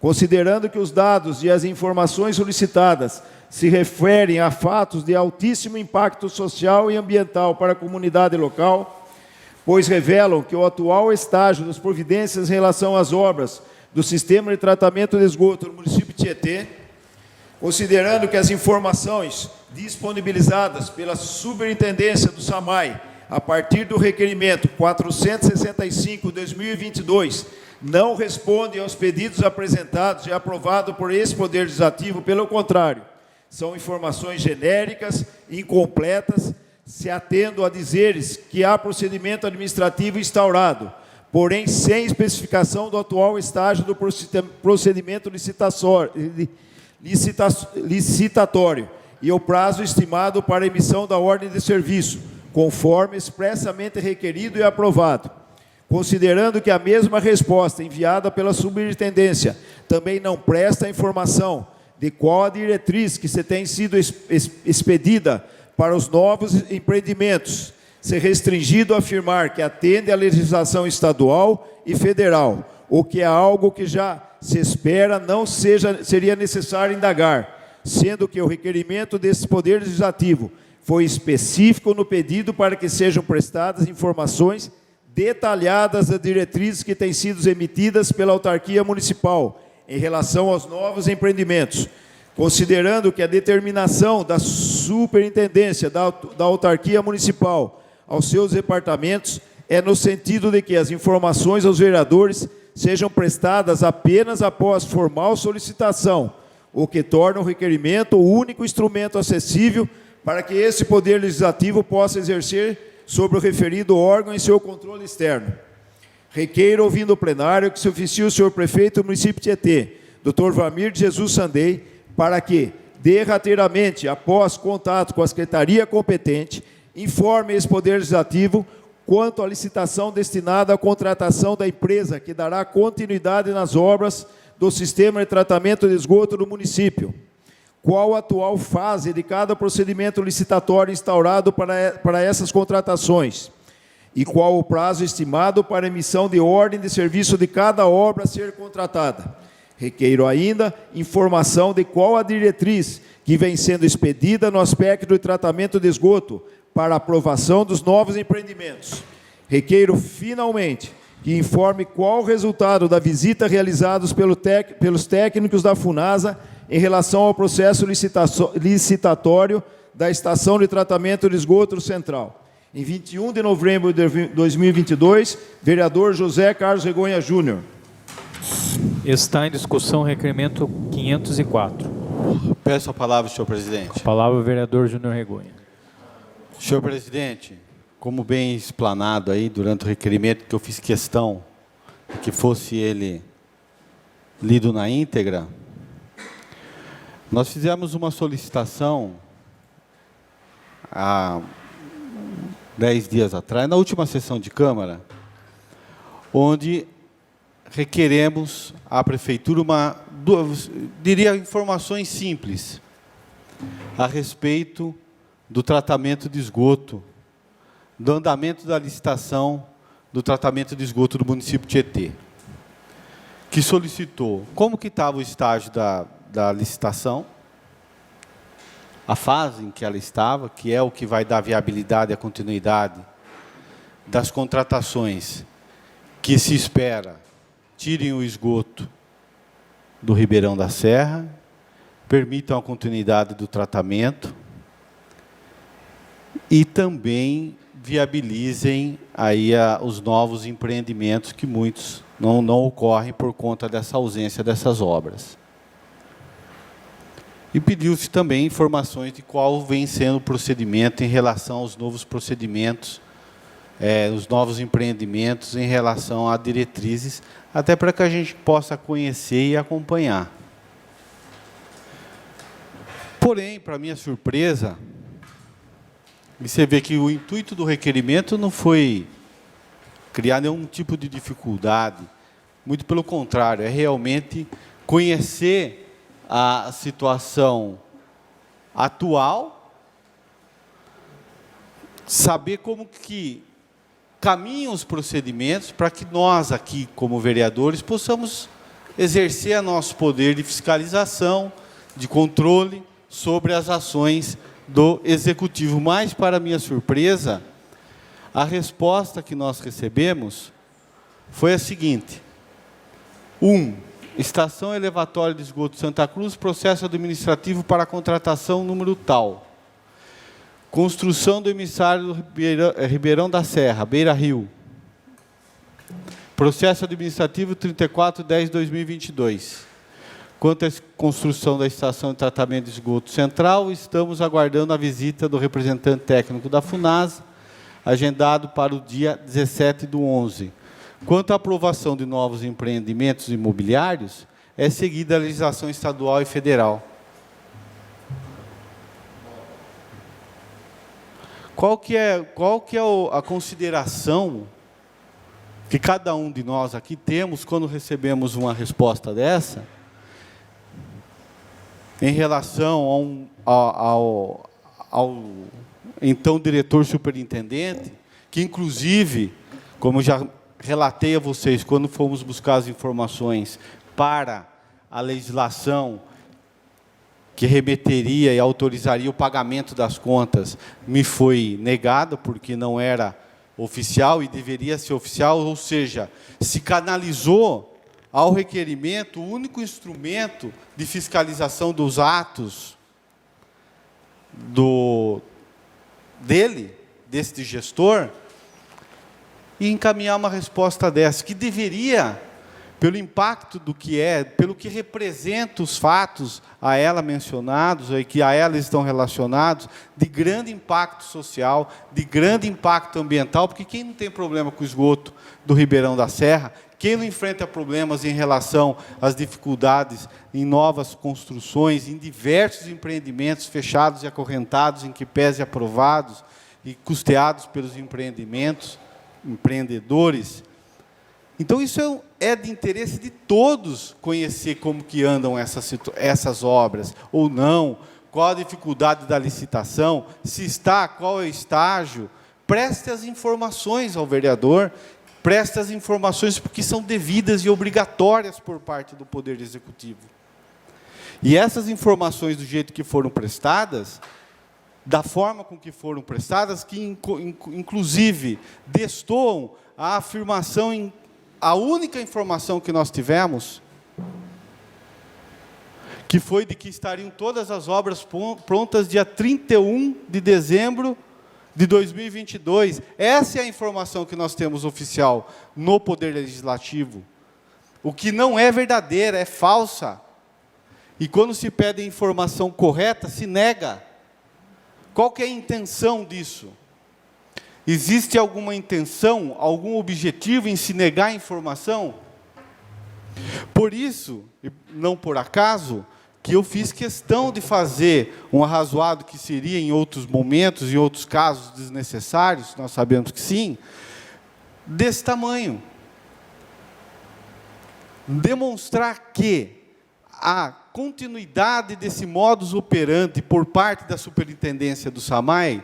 Considerando que os dados e as informações solicitadas se referem a fatos de altíssimo impacto social e ambiental para a comunidade local, pois revelam que o atual estágio das providências em relação às obras do sistema de tratamento de esgoto no município de Tietê, considerando que as informações disponibilizadas pela Superintendência do SAMAI, a partir do requerimento 465/2022, não respondem aos pedidos apresentados e aprovados por esse Poder Legislativo, pelo contrário, são informações genéricas, incompletas, se atendo a dizeres que há procedimento administrativo instaurado, porém sem especificação do atual estágio do procedimento licitatório e o prazo estimado para a emissão da ordem de serviço, conforme expressamente requerido e aprovado. Considerando que a mesma resposta enviada pela Superintendência também não presta informação de qual a diretriz que se tem sido expedida para os novos empreendimentos, se restringido a afirmar que atende à legislação estadual e federal, o que é algo que já se espera não seria necessário indagar, sendo que o requerimento desse Poder Legislativo foi específico no pedido para que sejam prestadas informações detalhadas das diretrizes que têm sido emitidas pela autarquia municipal em relação aos novos empreendimentos, considerando que a determinação da superintendência da autarquia municipal aos seus departamentos é no sentido de que as informações aos vereadores sejam prestadas apenas após formal solicitação, o que torna o requerimento o único instrumento acessível para que esse Poder Legislativo possa exercer sobre o referido órgão em seu controle externo. Requeiro, ouvindo o plenário, que se oficie o senhor prefeito do município de Tietê, Dr. Vlamir de Jesus Sandei, para que, derradeiramente, após contato com a secretaria competente, informe esse Poder Legislativo quanto à licitação destinada à contratação da empresa que dará continuidade nas obras do sistema de tratamento de esgoto do município. Qual a atual fase de cada procedimento licitatório instaurado para essas contratações? E qual o prazo estimado para a emissão de ordem de serviço de cada obra a ser contratada? Requeiro ainda informação de qual a diretriz que vem sendo expedida no aspecto do tratamento de esgoto para aprovação dos novos empreendimentos. Requeiro, finalmente, que informe qual o resultado da visita realizada pelos técnicos da FUNASA em relação ao processo licitatório da Estação de Tratamento de Esgoto Central. Em 21 de novembro de 2022, vereador José Carlos Regonha Júnior. Está em discussão o requerimento 504. Peço a palavra, senhor presidente. Palavra o vereador Júnior Regonha. Senhor presidente, como bem explanado aí durante o requerimento, que eu fiz questão de que fosse ele lido na íntegra, nós fizemos uma solicitação há 10 dias atrás, na última sessão de Câmara, onde requeremos à Prefeitura diria, informações simples a respeito do tratamento de esgoto, do andamento da licitação do tratamento de esgoto do município de Tietê, que solicitou como que estava o estágio da licitação, a fase em que ela estava, que é o que vai dar viabilidade e a continuidade das contratações que se espera tirem o esgoto do Ribeirão da Serra, permitam a continuidade do tratamento e também viabilizem aí os novos empreendimentos que muitos não ocorrem por conta dessa ausência dessas obras. E pediu-se também informações de qual vem sendo o procedimento em relação aos novos procedimentos, os novos empreendimentos em relação a diretrizes, até para que a gente possa conhecer e acompanhar. Porém, para minha surpresa, você vê que o intuito do requerimento não foi criar nenhum tipo de dificuldade, muito pelo contrário, é realmente conhecer a situação atual, saber como que caminham os procedimentos para que nós aqui, como vereadores, possamos exercer nosso poder de fiscalização, de controle sobre as ações do Executivo. Mas, para minha surpresa, a resposta que nós recebemos foi a seguinte: Estação Elevatória de Esgoto Santa Cruz, processo administrativo para a contratação número tal. Construção do emissário do Ribeirão da Serra, Beira Rio. Processo administrativo 34/10/2022. Quanto à construção da estação de tratamento de esgoto central, estamos aguardando a visita do representante técnico da FUNASA, agendado para o dia 17/11. Quanto à aprovação de novos empreendimentos imobiliários, é seguida a legislação estadual e federal. Qual que é a consideração que cada um de nós aqui temos quando recebemos uma resposta dessa, em relação ao então diretor superintendente, que inclusive, como já relatei a vocês, quando fomos buscar as informações para a legislação que remeteria e autorizaria o pagamento das contas, me foi negado, porque não era oficial e deveria ser oficial, ou seja, se canalizou ao requerimento o único instrumento de fiscalização dos atos deste gestor, e encaminhar uma resposta dessa, que deveria, pelo impacto do que pelo que representa os fatos a ela mencionados, e que a ela estão relacionados, de grande impacto social, de grande impacto ambiental, porque quem não tem problema com o esgoto do Ribeirão da Serra, quem não enfrenta problemas em relação às dificuldades em novas construções, em diversos empreendimentos fechados e acorrentados, em que pese aprovados e custeados pelos empreendedores. Então, isso é de interesse de todos conhecer como que andam essas obras, ou não, qual a dificuldade da licitação, se está, qual é o estágio. Preste as informações ao vereador, preste as informações porque são devidas e obrigatórias por parte do Poder Executivo. E essas informações, do jeito que foram prestadas, da forma com que foram prestadas, que inclusive destoam a afirmação, a única informação que nós tivemos, que foi de que estariam todas as obras prontas dia 31 de dezembro de 2022. Essa é a informação que nós temos oficial no Poder Legislativo. O que não é verdadeira, é falsa. E quando se pede a informação correta, se nega. Qual que é a intenção disso? Existe alguma intenção, algum objetivo em se negar a informação? Por isso, e não por acaso, que eu fiz questão de fazer um arrazoado que seria em outros momentos, em outros casos desnecessários, nós sabemos que sim, desse tamanho. Demonstrar que a continuidade desse modus operandi por parte da Superintendência do SAMAI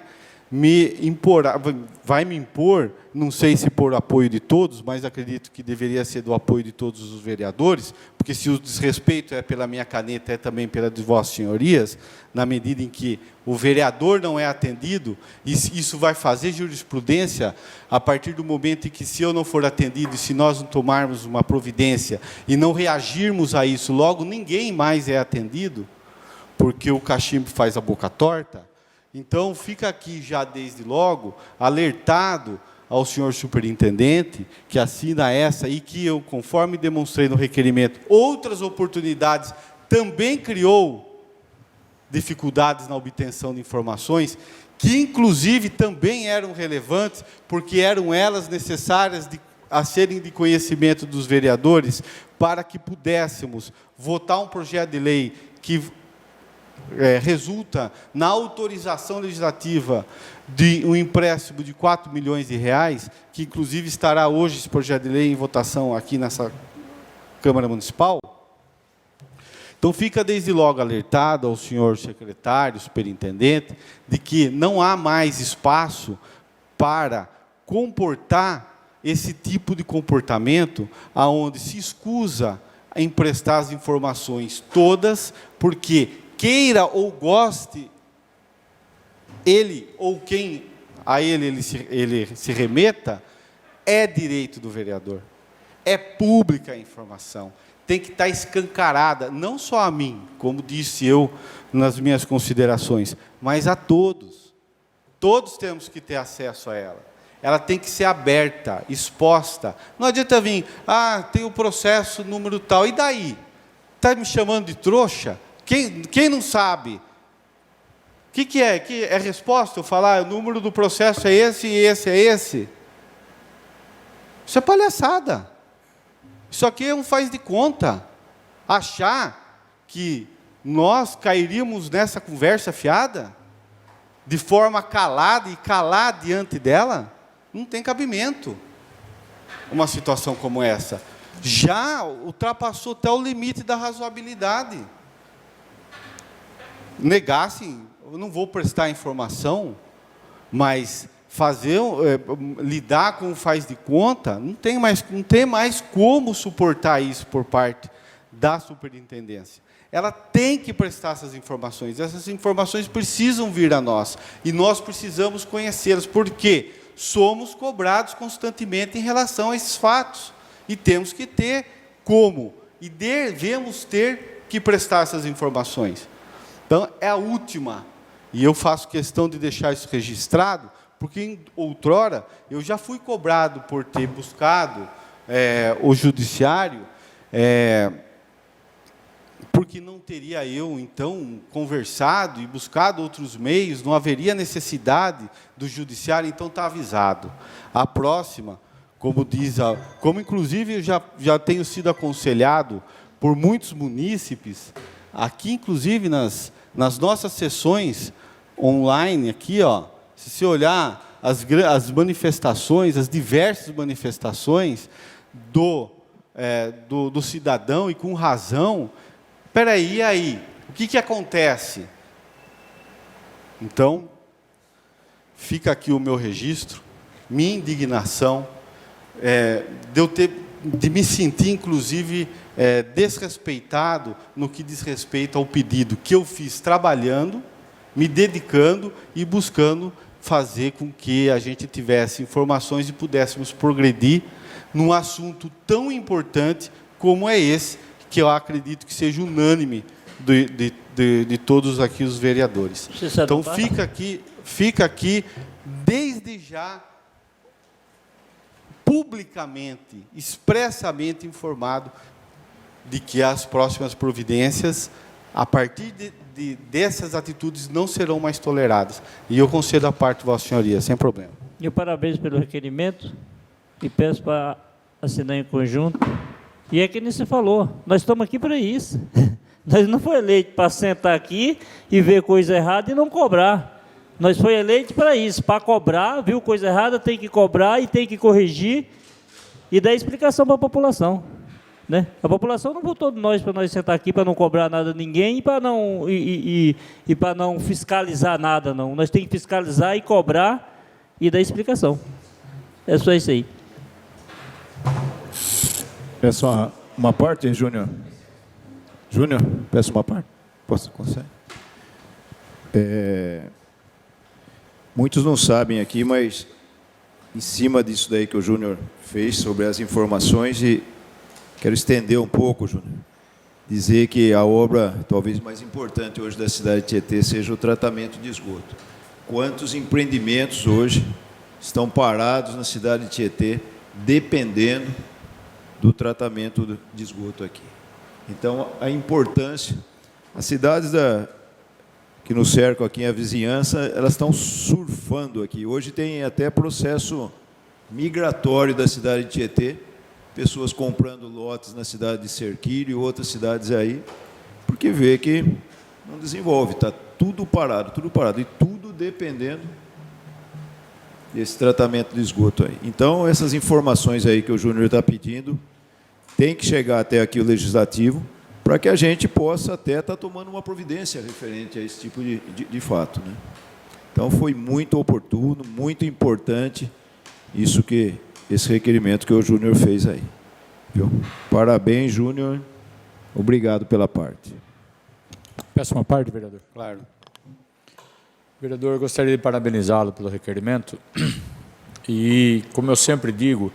vai me impor, não sei se por apoio de todos, mas acredito que deveria ser do apoio de todos os vereadores, porque se o desrespeito é pela minha caneta, é também pela de vossas senhorias, na medida em que o vereador não é atendido, e isso vai fazer jurisprudência a partir do momento em que, se eu não for atendido, e se nós não tomarmos uma providência e não reagirmos a isso, logo ninguém mais é atendido, porque o cachimbo faz a boca torta. Então, fica aqui já desde logo, alertado ao senhor superintendente, que assina essa e que eu, conforme demonstrei no requerimento, outras oportunidades também criou dificuldades na obtenção de informações, que inclusive também eram relevantes, porque eram elas necessárias a serem de conhecimento dos vereadores, para que pudéssemos votar um projeto de lei que resulta na autorização legislativa de um empréstimo de 4 milhões de reais, que inclusive estará hoje esse projeto de lei em votação aqui nessa Câmara Municipal. Então fica desde logo alertado ao senhor secretário, superintendente, de que não há mais espaço para comportar esse tipo de comportamento, aonde se escusa a emprestar as informações todas, porque queira ou goste, ele ou quem a ele se remeta, é direito do vereador. É pública a informação. Tem que estar escancarada, não só a mim, como disse eu nas minhas considerações, mas a todos. Todos temos que ter acesso a ela. Ela tem que ser aberta, exposta. Não adianta vir, tem o processo número tal, e daí? Está me chamando de trouxa? Quem não sabe? O que é? Que é resposta? Eu falar, o número do processo é esse e esse é esse? Isso é palhaçada. Isso aqui é um faz de conta. Achar que nós cairíamos nessa conversa fiada, de forma calada e calar diante dela, não tem cabimento. Uma situação como essa. Já ultrapassou até o limite da razoabilidade. Negassem, eu não vou prestar informação, mas lidar com o faz de conta, não tem mais como suportar isso por parte da superintendência. Ela tem que prestar essas informações precisam vir a nós, e nós precisamos conhecê-las, porque somos cobrados constantemente em relação a esses fatos, e temos que ter como, e devemos ter que prestar essas informações. Então, é a última, e eu faço questão de deixar isso registrado, porque outrora eu já fui cobrado por ter buscado o judiciário, porque não teria eu, então, conversado e buscado outros meios, não haveria necessidade do judiciário, então está avisado. A próxima, como inclusive eu já tenho sido aconselhado por muitos munícipes, aqui inclusive nas nossas sessões online, aqui, se você olhar as manifestações, as diversas manifestações do cidadão, e com razão, espera aí, e aí? O que acontece? Então, fica aqui o meu registro, minha indignação, de me sentir, inclusive, desrespeitado no que diz respeito ao pedido que eu fiz trabalhando, me dedicando e buscando fazer com que a gente tivesse informações e pudéssemos progredir num assunto tão importante como é esse, que eu acredito que seja unânime de todos aqui os vereadores. Então, fica aqui, desde já, publicamente, expressamente informado de que as próximas providências, a partir dessas atitudes, não serão mais toleradas. E eu concedo a parte, Vossa Senhoria, sem problema. E parabéns pelo requerimento e peço para assinar em conjunto. E é que nem se falou, nós estamos aqui para isso. Nós não fomos eleitos para sentar aqui e ver coisa errada e não cobrar. Nós fomos eleitos para isso, para cobrar, viu coisa errada, tem que cobrar e tem que corrigir e dar explicação para a população. Né? A população não votou de nós para nós sentar aqui para não cobrar nada de ninguém e para não, para não fiscalizar nada, não. Nós temos que fiscalizar e cobrar e dar explicação. É só isso aí. Peço uma parte, Júnior. Júnior, peço uma parte. Posso, consegue? Muitos não sabem aqui, mas em cima disso daí que o Júnior fez sobre as informações, e quero estender um pouco, Júnior, dizer que a obra talvez mais importante hoje da cidade de Tietê seja o tratamento de esgoto. Quantos empreendimentos hoje estão parados na cidade de Tietê, dependendo do tratamento de esgoto aqui. Então, a importância, as cidades que nos cercam aqui, a vizinhança, elas estão surfando aqui. Hoje tem até processo migratório da cidade de Tietê, pessoas comprando lotes na cidade de Cerquilho e outras cidades aí, porque vê que não desenvolve, está tudo parado, e tudo dependendo desse tratamento de esgoto aí. Então, essas informações aí que o Júnior está pedindo, tem que chegar até aqui o Legislativo, para que a gente possa até estar tomando uma providência referente a esse tipo de fato. Né? Então, foi muito oportuno, muito importante esse requerimento que o Júnior fez aí. Viu? Parabéns, Júnior. Obrigado pela parte. Peço uma parte, vereador? Claro. Vereador, eu gostaria de parabenizá-lo pelo requerimento. E, como eu sempre digo,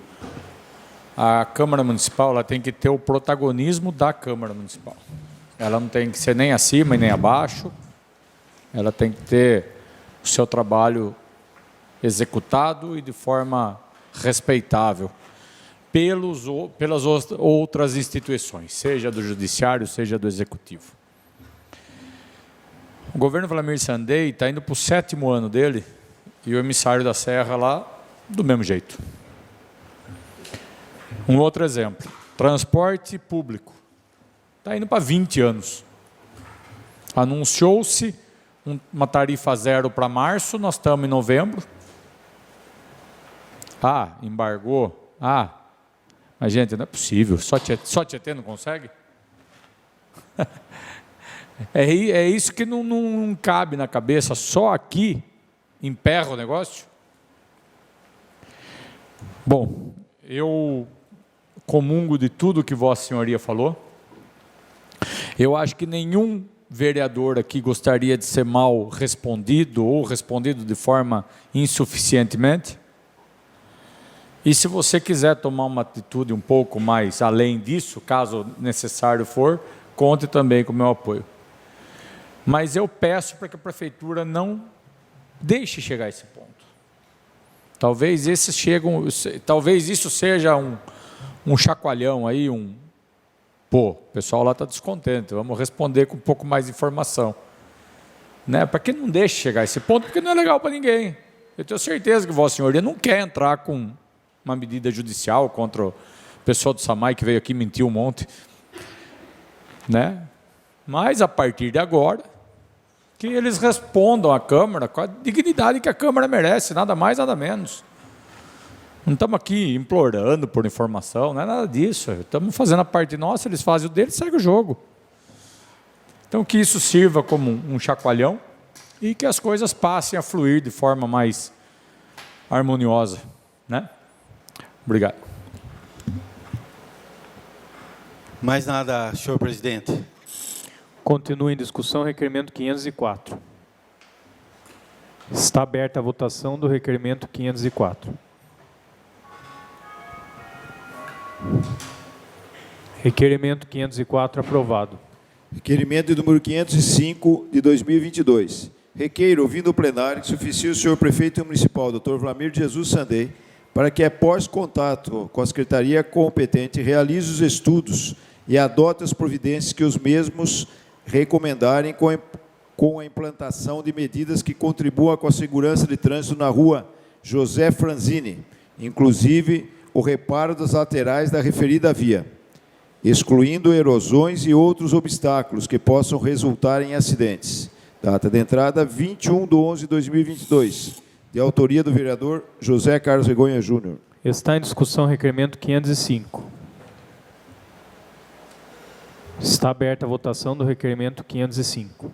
a Câmara Municipal ela tem que ter o protagonismo da Câmara Municipal. Ela não tem que ser nem acima e nem abaixo. Ela tem que ter o seu trabalho executado e de forma respeitável pelas outras instituições, seja do Judiciário, seja do Executivo. O governo Vlamir Sandei está indo para o 7º ano dele e o emissário da Serra lá do mesmo jeito. Um outro exemplo, transporte público, está indo para 20 anos. Anunciou-se uma tarifa zero para março, nós estamos em novembro. Embargou. Mas gente, não é possível, só Tietê não consegue? É isso que não cabe na cabeça, só aqui emperra o negócio? Bom, eu comungo de tudo que Vossa Senhoria falou. Eu acho que nenhum vereador aqui gostaria de ser mal respondido ou respondido de forma insuficientemente. E se você quiser tomar uma atitude um pouco mais além disso, caso necessário for, conte também com o meu apoio. Mas eu peço para que a Prefeitura não deixe chegar a esse ponto. Talvez isso seja um chacoalhão aí, o pessoal lá está descontente, vamos responder com um pouco mais de informação. Né? Para que não deixe chegar a esse ponto, porque não é legal para ninguém. Eu tenho certeza que Vossa Senhoria não quer entrar com uma medida judicial contra o pessoal do SAMAI que veio aqui mentir um monte. Né? Mas, a partir de agora, que eles respondam à Câmara com a dignidade que a Câmara merece, nada mais, nada menos. Não estamos aqui implorando por informação, não é nada disso. Estamos fazendo a parte nossa, eles fazem o deles, segue o jogo. Então, que isso sirva como um chacoalhão e que as coisas passem a fluir de forma mais harmoniosa. Né? Obrigado. Mais nada, senhor presidente. Continua em discussão o requerimento 504. Está aberta a votação do requerimento 504. Requerimento 504 aprovado. Requerimento de número 505 de 2022. Requeiro, ouvindo o plenário, que se oficie o senhor prefeito municipal, Dr. Vlamir de Jesus Sandei, para que, após contato com a secretaria competente, realize os estudos e adote as providências que os mesmos recomendarem com a implantação de medidas que contribuam com a segurança de trânsito na rua José Franzini, inclusive o reparo das laterais da referida via, excluindo erosões e outros obstáculos que possam resultar em acidentes. Data de entrada, 21/11/2022, de autoria do vereador José Carlos Regonha Júnior. Está em discussão o requerimento 505. Está aberta a votação do requerimento 505.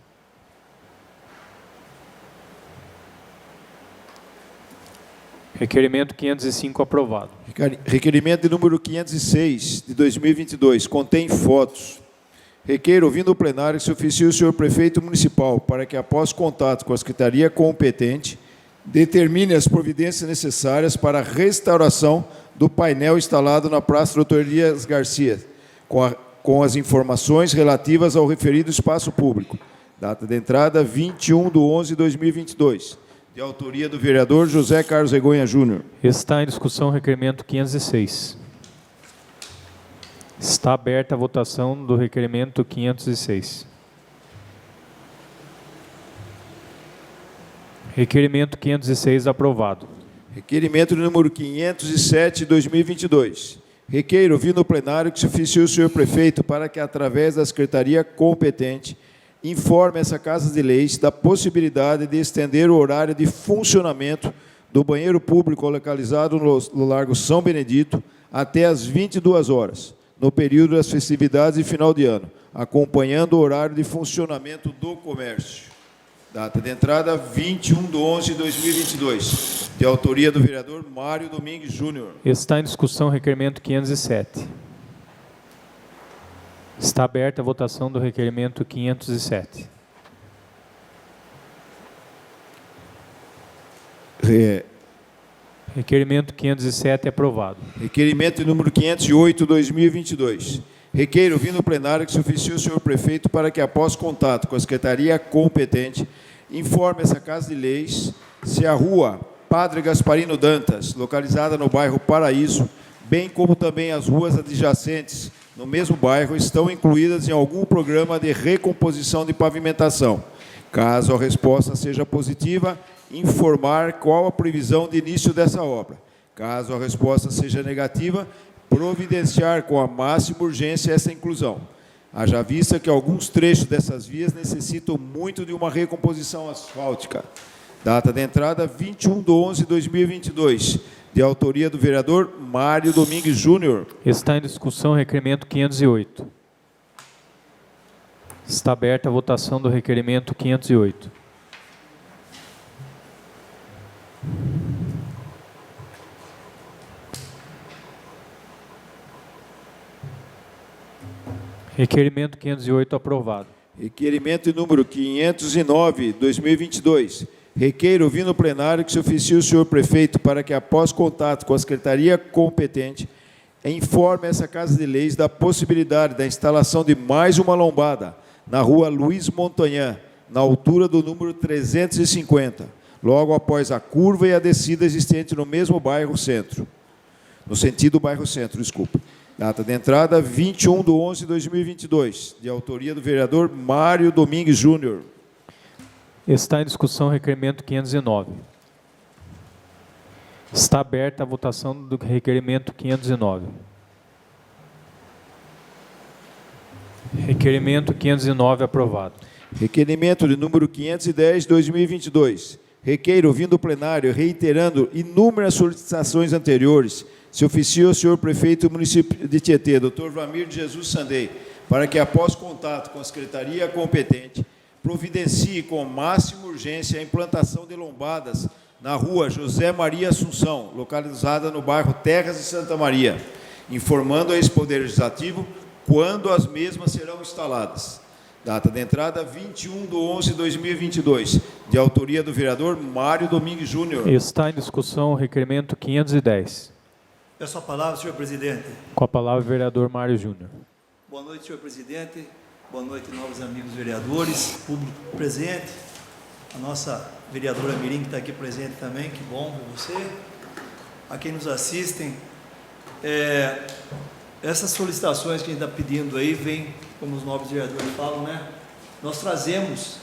Requerimento 505 aprovado. Requerimento de número 506, de 2022, contém fotos. Requeiro, ouvindo o plenário, que se oficie o senhor prefeito municipal para que, após contato com a secretaria competente, determine as providências necessárias para a restauração do painel instalado na Praça Doutor Elias Garcia, com as informações relativas ao referido espaço público. Data de entrada, 21/11/2022. De autoria do vereador José Carlos Regonha Júnior. Está em discussão o requerimento 506. Está aberta a votação do requerimento 506. Requerimento 506 aprovado. Requerimento de número 507, 2022. Requeiro, ouvindo o plenário, que se oficie o senhor prefeito para que, através da secretaria competente, informe essa Casa de Leis da possibilidade de estender o horário de funcionamento do banheiro público localizado no Largo São Benedito até às 22 horas, no período das festividades de final de ano, acompanhando o horário de funcionamento do comércio. Data de entrada, 21/11/2022, de autoria do vereador Mário Domingues Júnior. Está em discussão o requerimento 507. Está aberta a votação do requerimento 507. Requerimento 507 aprovado. Requerimento de número 508, 2022. Requeiro, ouvindo o plenário, que se oficie o senhor prefeito para que, após contato com a secretaria competente, informe essa Casa de Leis se a rua Padre Gasparino Dantas, localizada no bairro Paraíso, bem como também as ruas adjacentes no mesmo bairro, estão incluídas em algum programa de recomposição de pavimentação. Caso a resposta seja positiva, informar qual a previsão de início dessa obra. Caso a resposta seja negativa, providenciar com a máxima urgência essa inclusão. Haja vista que alguns trechos dessas vias necessitam muito de uma recomposição asfáltica. Data de entrada, 21/11/2022, de autoria do vereador Mário Domingues Júnior. Está em discussão o requerimento 508. Está aberta a votação do requerimento 508. Requerimento 508 aprovado. Requerimento de número 509, 2022. Requeiro, ouvindo o plenário, que se oficie o senhor prefeito para que, após contato com a secretaria competente, informe essa Casa de Leis da possibilidade da instalação de mais uma lombada na rua Luiz Montanhan, na altura do número 350, logo após a curva e a descida existente no mesmo bairro centro. No sentido bairro centro, desculpa. Data de entrada, 21/11/2022, de autoria do vereador Mário Domingues Júnior. Está em discussão o requerimento 509. Está aberta a votação do requerimento 509. Requerimento 509 aprovado. Requerimento de número 510, 2022. Requeiro, ouvindo o plenário, reiterando inúmeras solicitações anteriores, se oficia o senhor prefeito do município de Tietê, Dr. Vlamir de Jesus Sandei, para que, após contato com a secretaria competente, providencie com máxima urgência a implantação de lombadas na rua José Maria Assunção, localizada no bairro Terras de Santa Maria, informando ao ex-Poder Legislativo quando as mesmas serão instaladas. Data de entrada 21/11/2022, de autoria do vereador Mário Domingues Júnior. Está em discussão o requerimento 510. Peço a palavra, senhor presidente. Com a palavra o vereador Mário Júnior. Boa noite, senhor presidente. Boa noite, novos amigos vereadores, público presente. A nossa vereadora Mirim, que está aqui presente também, que bom ver você. A quem nos assistem. Essas solicitações que a gente está pedindo aí, vem, como os nobres vereadores falam, né? Nós trazemos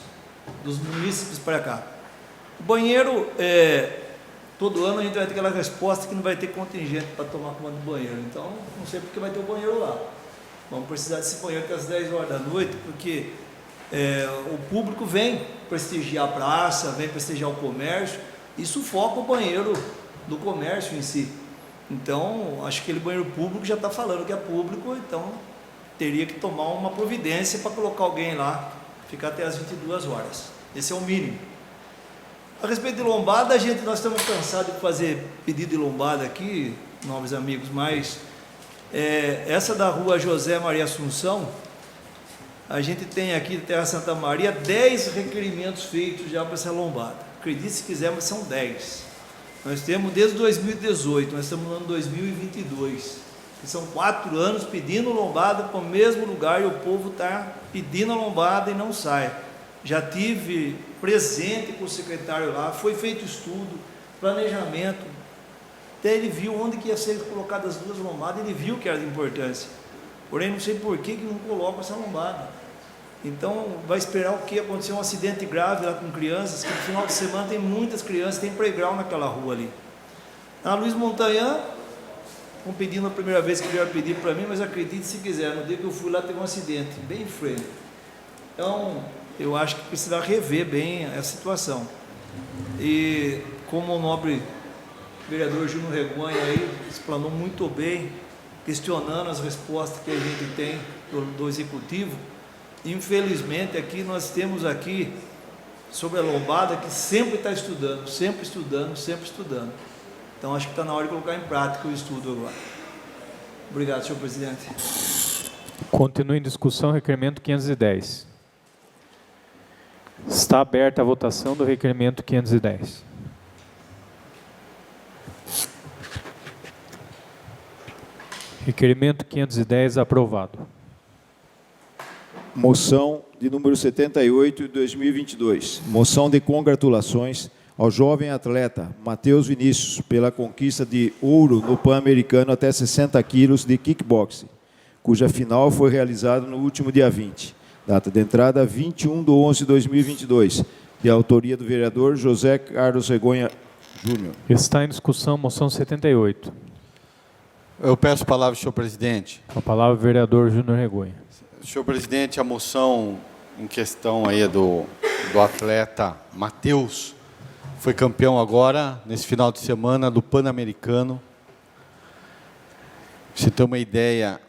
dos munícipes para cá. O banheiro, todo ano a gente vai ter aquela resposta que não vai ter contingente para tomar conta do banheiro. Então, não sei porque vai ter o banheiro lá. Vamos precisar desse banheiro até as 10 horas da noite, porque o público vem prestigiar a praça, vem prestigiar o comércio, e sufoca o banheiro do comércio em si. Então, acho que aquele banheiro público já está falando que é público, então teria que tomar uma providência para colocar alguém lá, ficar até as 22 horas. Esse é o mínimo. A respeito de lombada, nós estamos cansados de fazer pedido de lombada aqui, nobres amigos, mas essa da rua José Maria Assunção, a gente tem aqui em Terra Santa Maria 10 requerimentos feitos já para essa lombada. Acredite se quiser, mas são 10. Nós temos desde 2018, nós estamos no ano 2022, que são 4 anos pedindo lombada para o mesmo lugar e o povo está pedindo a lombada e não sai. Já tive presente com o secretário lá, foi feito estudo, planejamento, até ele viu onde que ia ser colocadas as 2 lombadas, ele viu que era de importância, porém não sei por que não coloca essa lombada. Então vai esperar o que? Aconteceu um acidente grave lá com crianças, que no final de semana tem muitas crianças, tem playground naquela rua ali. Na Luiz Montanhã, estão pedindo a primeira vez que vieram pedir para mim, mas acredite se quiser, no dia que eu fui lá teve um acidente, bem em frente. Então, eu acho que precisa rever bem essa situação. E como o nobre vereador Júnior Regonha aí explanou muito bem, questionando as respostas que a gente tem do Executivo, infelizmente aqui nós temos aqui sobre a lombada que sempre está estudando, sempre estudando, sempre estudando. Então acho que está na hora de colocar em prática o estudo agora. Obrigado, senhor presidente. Continua em discussão o requerimento 510. Está aberta a votação do requerimento 510. Requerimento 510 aprovado. Moção de número 78 de 2022. Moção de congratulações ao jovem atleta Matheus Vinícius pela conquista de ouro no Pan-Americano até 60 quilos de kickboxing, cuja final foi realizada no último dia 20. Data de entrada 21/11/2022, de autoria do vereador José Carlos Regonha Júnior. Está em discussão moção 78. Eu peço a palavra, senhor presidente. Com a palavra o vereador Júnior Regonha. Senhor presidente, a moção em questão aí do atleta Matheus foi campeão agora, nesse final de semana, do Pan-Americano. Pra você ter uma ideia,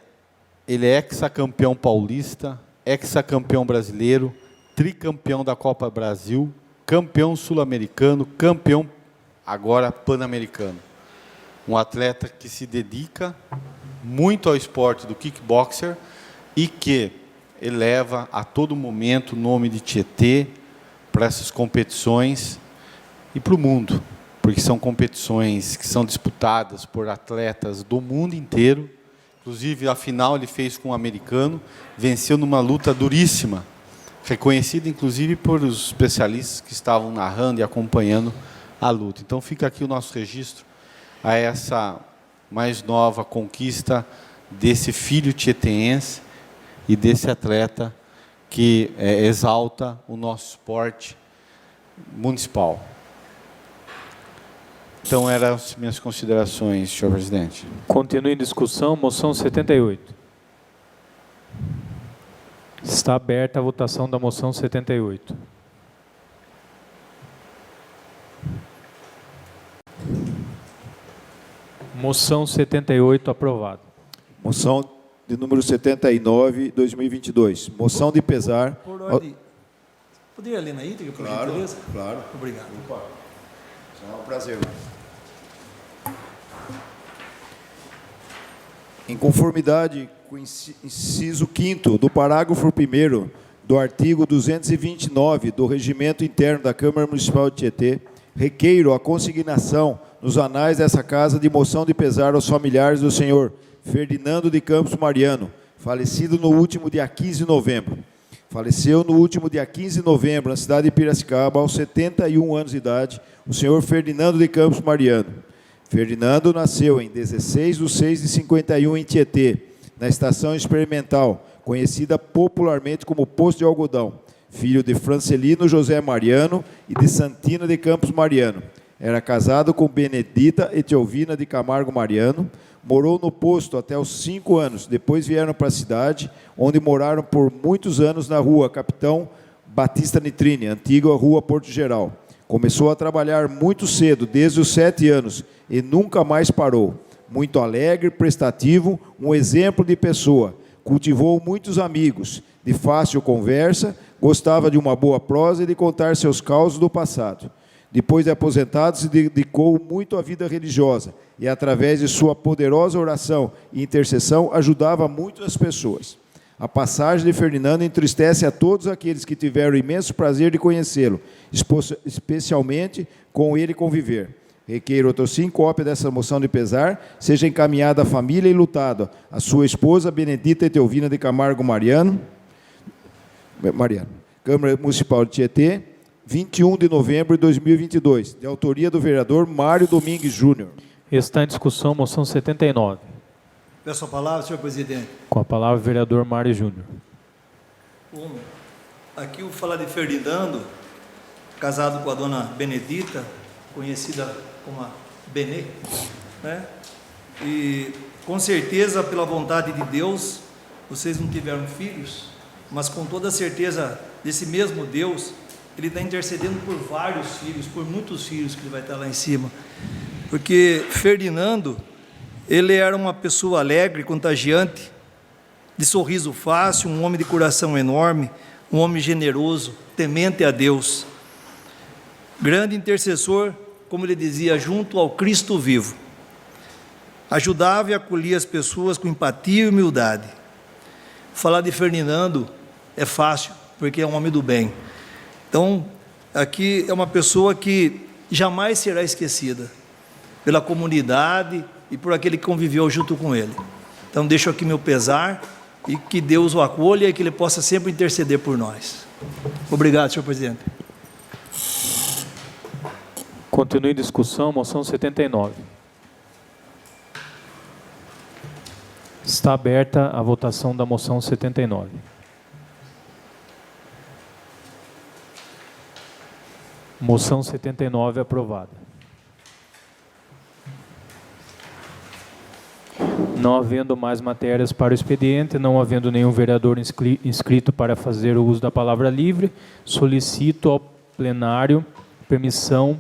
ele é hexacampeão paulista, hexacampeão brasileiro, tricampeão da Copa Brasil, campeão sul-americano, campeão agora pan-americano. Um atleta que se dedica muito ao esporte do kickboxer e que eleva a todo momento o nome de Tietê para essas competições e para o mundo, porque são competições que são disputadas por atletas do mundo inteiro. Inclusive, a final ele fez com um americano, venceu numa luta duríssima, reconhecida inclusive por os especialistas que estavam narrando e acompanhando a luta. Então fica aqui o nosso registro a essa mais nova conquista desse filho tieteense e desse atleta que exalta o nosso esporte municipal. Então, eram as minhas considerações, senhor presidente. Continua em discussão moção 78. Está aberta a votação da moção 78. Moção 78 aprovada. Moção de número 79, 2022. Moção de pesar... Por ordem. Poderia ler na íntegra, por Claro, gentileza? claro. Obrigado. É um prazer. Em conformidade com o inciso 5º do parágrafo 1º do artigo 229 do Regimento Interno da Câmara Municipal de Tietê, requeiro a consignação nos anais dessa casa de moção de pesar aos familiares do senhor Ferdinando de Campos Mariano, falecido no último dia 15 de novembro. Faleceu no último dia 15 de novembro, na cidade de Piracicaba, aos 71 anos de idade, o senhor Ferdinando de Campos Mariano. Ferdinando nasceu em 16/6/51 em Tietê, na estação experimental, conhecida popularmente como Poço de Algodão, filho de Francelino José Mariano e de Santina de Campos Mariano. Era casado com Benedita Etelvina de Camargo Mariano, morou no posto até os 5 anos, depois vieram para a cidade, onde moraram por muitos anos na rua Capitão Batista Nitrini, antiga rua Porto Geral. Começou a trabalhar muito cedo, desde os 7 anos, e nunca mais parou. Muito alegre, prestativo, um exemplo de pessoa. Cultivou muitos amigos, de fácil conversa, gostava de uma boa prosa e de contar seus causos do passado. Depois de aposentado, se dedicou muito à vida religiosa e, através de sua poderosa oração e intercessão, ajudava muito as pessoas. A passagem de Ferdinando entristece a todos aqueles que tiveram o imenso prazer de conhecê-lo, especialmente com ele conviver. Requeiro outro sim, cópia dessa moção de pesar, seja encaminhada à família e lutado a sua esposa Benedita Etelvina de Camargo Mariano, Câmara Municipal de Tietê, 21 de novembro de 2022, de autoria do vereador Mário Domingues Júnior. Está em discussão moção 79. Peço a palavra, senhor presidente. Com a palavra o vereador Mário Júnior. Bom, aqui eu falar de Ferdinando, casado com a dona Benedita, conhecida como a Benê, né? E com certeza, pela vontade de Deus, vocês não tiveram filhos, mas com toda a certeza desse mesmo Deus, Ele está intercedendo por vários filhos, por muitos filhos que Ele vai estar lá em cima. Porque Ferdinando, ele era uma pessoa alegre, contagiante, de sorriso fácil, um homem de coração enorme, um homem generoso, temente a Deus. Grande intercessor, como ele dizia, junto ao Cristo vivo. Ajudava e acolhia as pessoas com empatia e humildade. Falar de Ferdinando é fácil, porque é um homem do bem. Então, aqui é uma pessoa que jamais será esquecida pela comunidade e por aquele que conviveu junto com ele. Então, deixo aqui meu pesar e que Deus o acolha e que Ele possa sempre interceder por nós. Obrigado, senhor presidente. Continue em discussão, moção 79. Está aberta a votação da moção 79. Moção 79 aprovada. Não havendo mais matérias para o expediente, não havendo nenhum vereador inscrito para fazer o uso da palavra livre, solicito ao plenário a permissão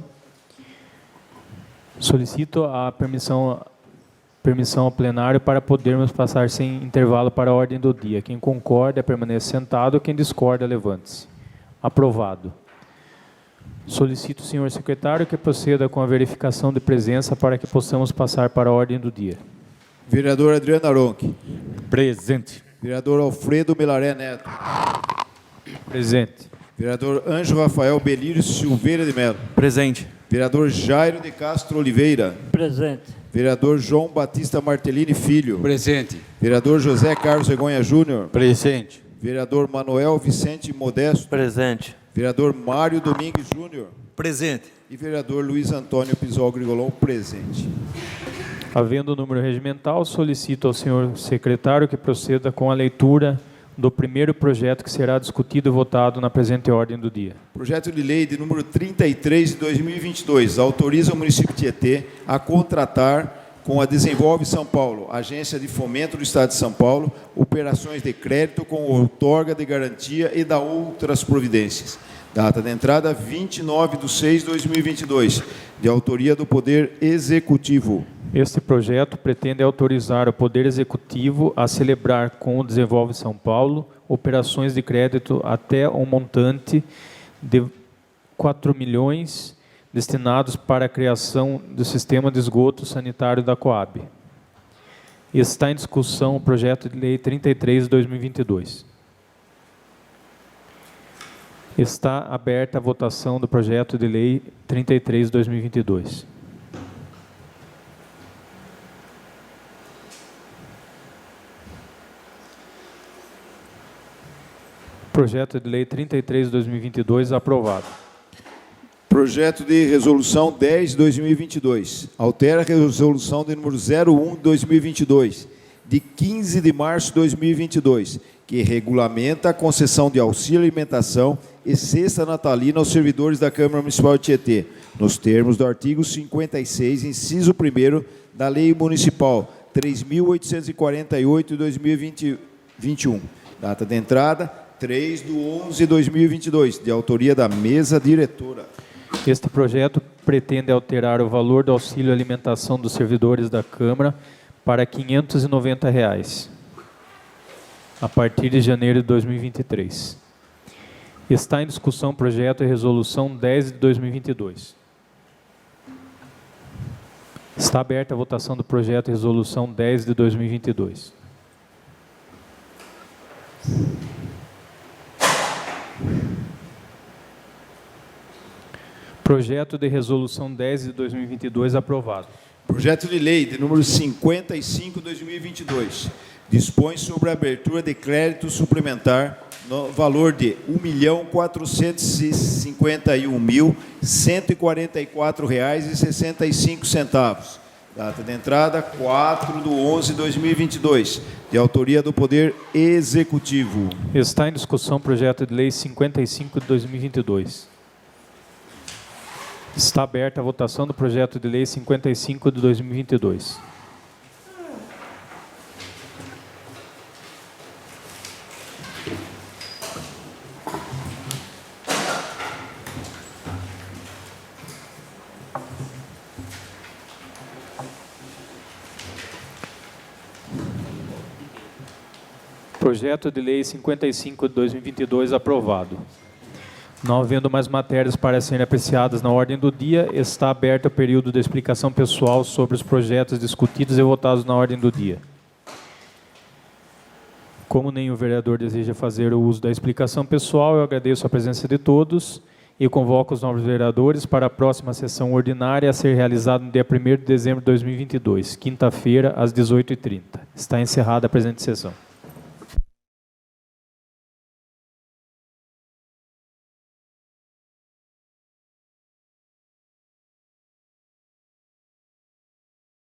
ao plenário para podermos passar sem intervalo para a ordem do dia. Quem concorda, permaneça sentado. Quem discorda, levante-se. Aprovado. Solicito, senhor secretário, que proceda com a verificação de presença para que possamos passar para a ordem do dia. Vereador Adriano Aronchi. Presente. Vereador Alfredo Melaré Neto. Presente. Vereador Ângelo Rafael Belírio Silveira de Melo. Presente. Vereador Jairo de Castro Oliveira. Presente. Vereador João Batista Martellini Filho. Presente. Vereador José Carlos Regonha Júnior. Presente. Vereador Manuel Vicente Modesto. Presente. Vereador Mário Domingues Júnior. Presente. E vereador Luiz Antônio Pisol Grigolon, presente. Havendo o número regimental, solicito ao senhor secretário que proceda com a leitura do primeiro projeto que será discutido e votado na presente ordem do dia. Projeto de lei de número 33 de 2022 autoriza o município de Tietê a contratar com a Desenvolve São Paulo, Agência de Fomento do Estado de São Paulo, operações de crédito com outorga de garantia e da outras providências. Data de entrada 29/6/2022, de autoria do Poder Executivo. Este projeto pretende autorizar o Poder Executivo a celebrar com o Desenvolve São Paulo operações de crédito até um montante de R$ destinados para a criação do sistema de esgoto sanitário da Coab. Está em discussão o projeto de lei 33 de 2022. Está aberta a votação do projeto de lei 33 de 2022. Projeto de lei 33 de 2022 aprovado. Projeto de resolução 10 de 2022. Altera a resolução de número 01 de 2022, de 15 de março de 2022, que regulamenta a concessão de auxílio alimentação e cesta natalina aos servidores da Câmara Municipal de Tietê, nos termos do artigo 56, inciso 1º da Lei Municipal 3.848 de 2021. Data de entrada 3 de 11 de 2022, de autoria da mesa diretora. Este projeto pretende alterar o valor do auxílio alimentação dos servidores da Câmara para R$ 590, a partir de janeiro de 2023. Está em discussão o projeto de resolução 10 de 2022. Está aberta a votação do projeto de resolução 10 de 2022. Projeto de resolução 10 de 2022 aprovado. Projeto de lei de número 55 de 2022 dispõe sobre a abertura de crédito suplementar no valor de R$ 1.451.144,65. Data de entrada 4 de 11 de 2022, de autoria do Poder Executivo. Está em discussão projeto de lei 55 de 2022. Está aberta a votação do projeto de lei 55 de 2022. Projeto de lei 55 de 2022 aprovado. Não havendo mais matérias para serem apreciadas na ordem do dia, está aberto o período de explicação pessoal sobre os projetos discutidos e votados na ordem do dia. Como nenhum vereador deseja fazer o uso da explicação pessoal, eu agradeço a presença de todos e convoco os novos vereadores para a próxima sessão ordinária a ser realizada no dia 1º de dezembro de 2022, quinta-feira, às 18h30. Está encerrada a presente sessão.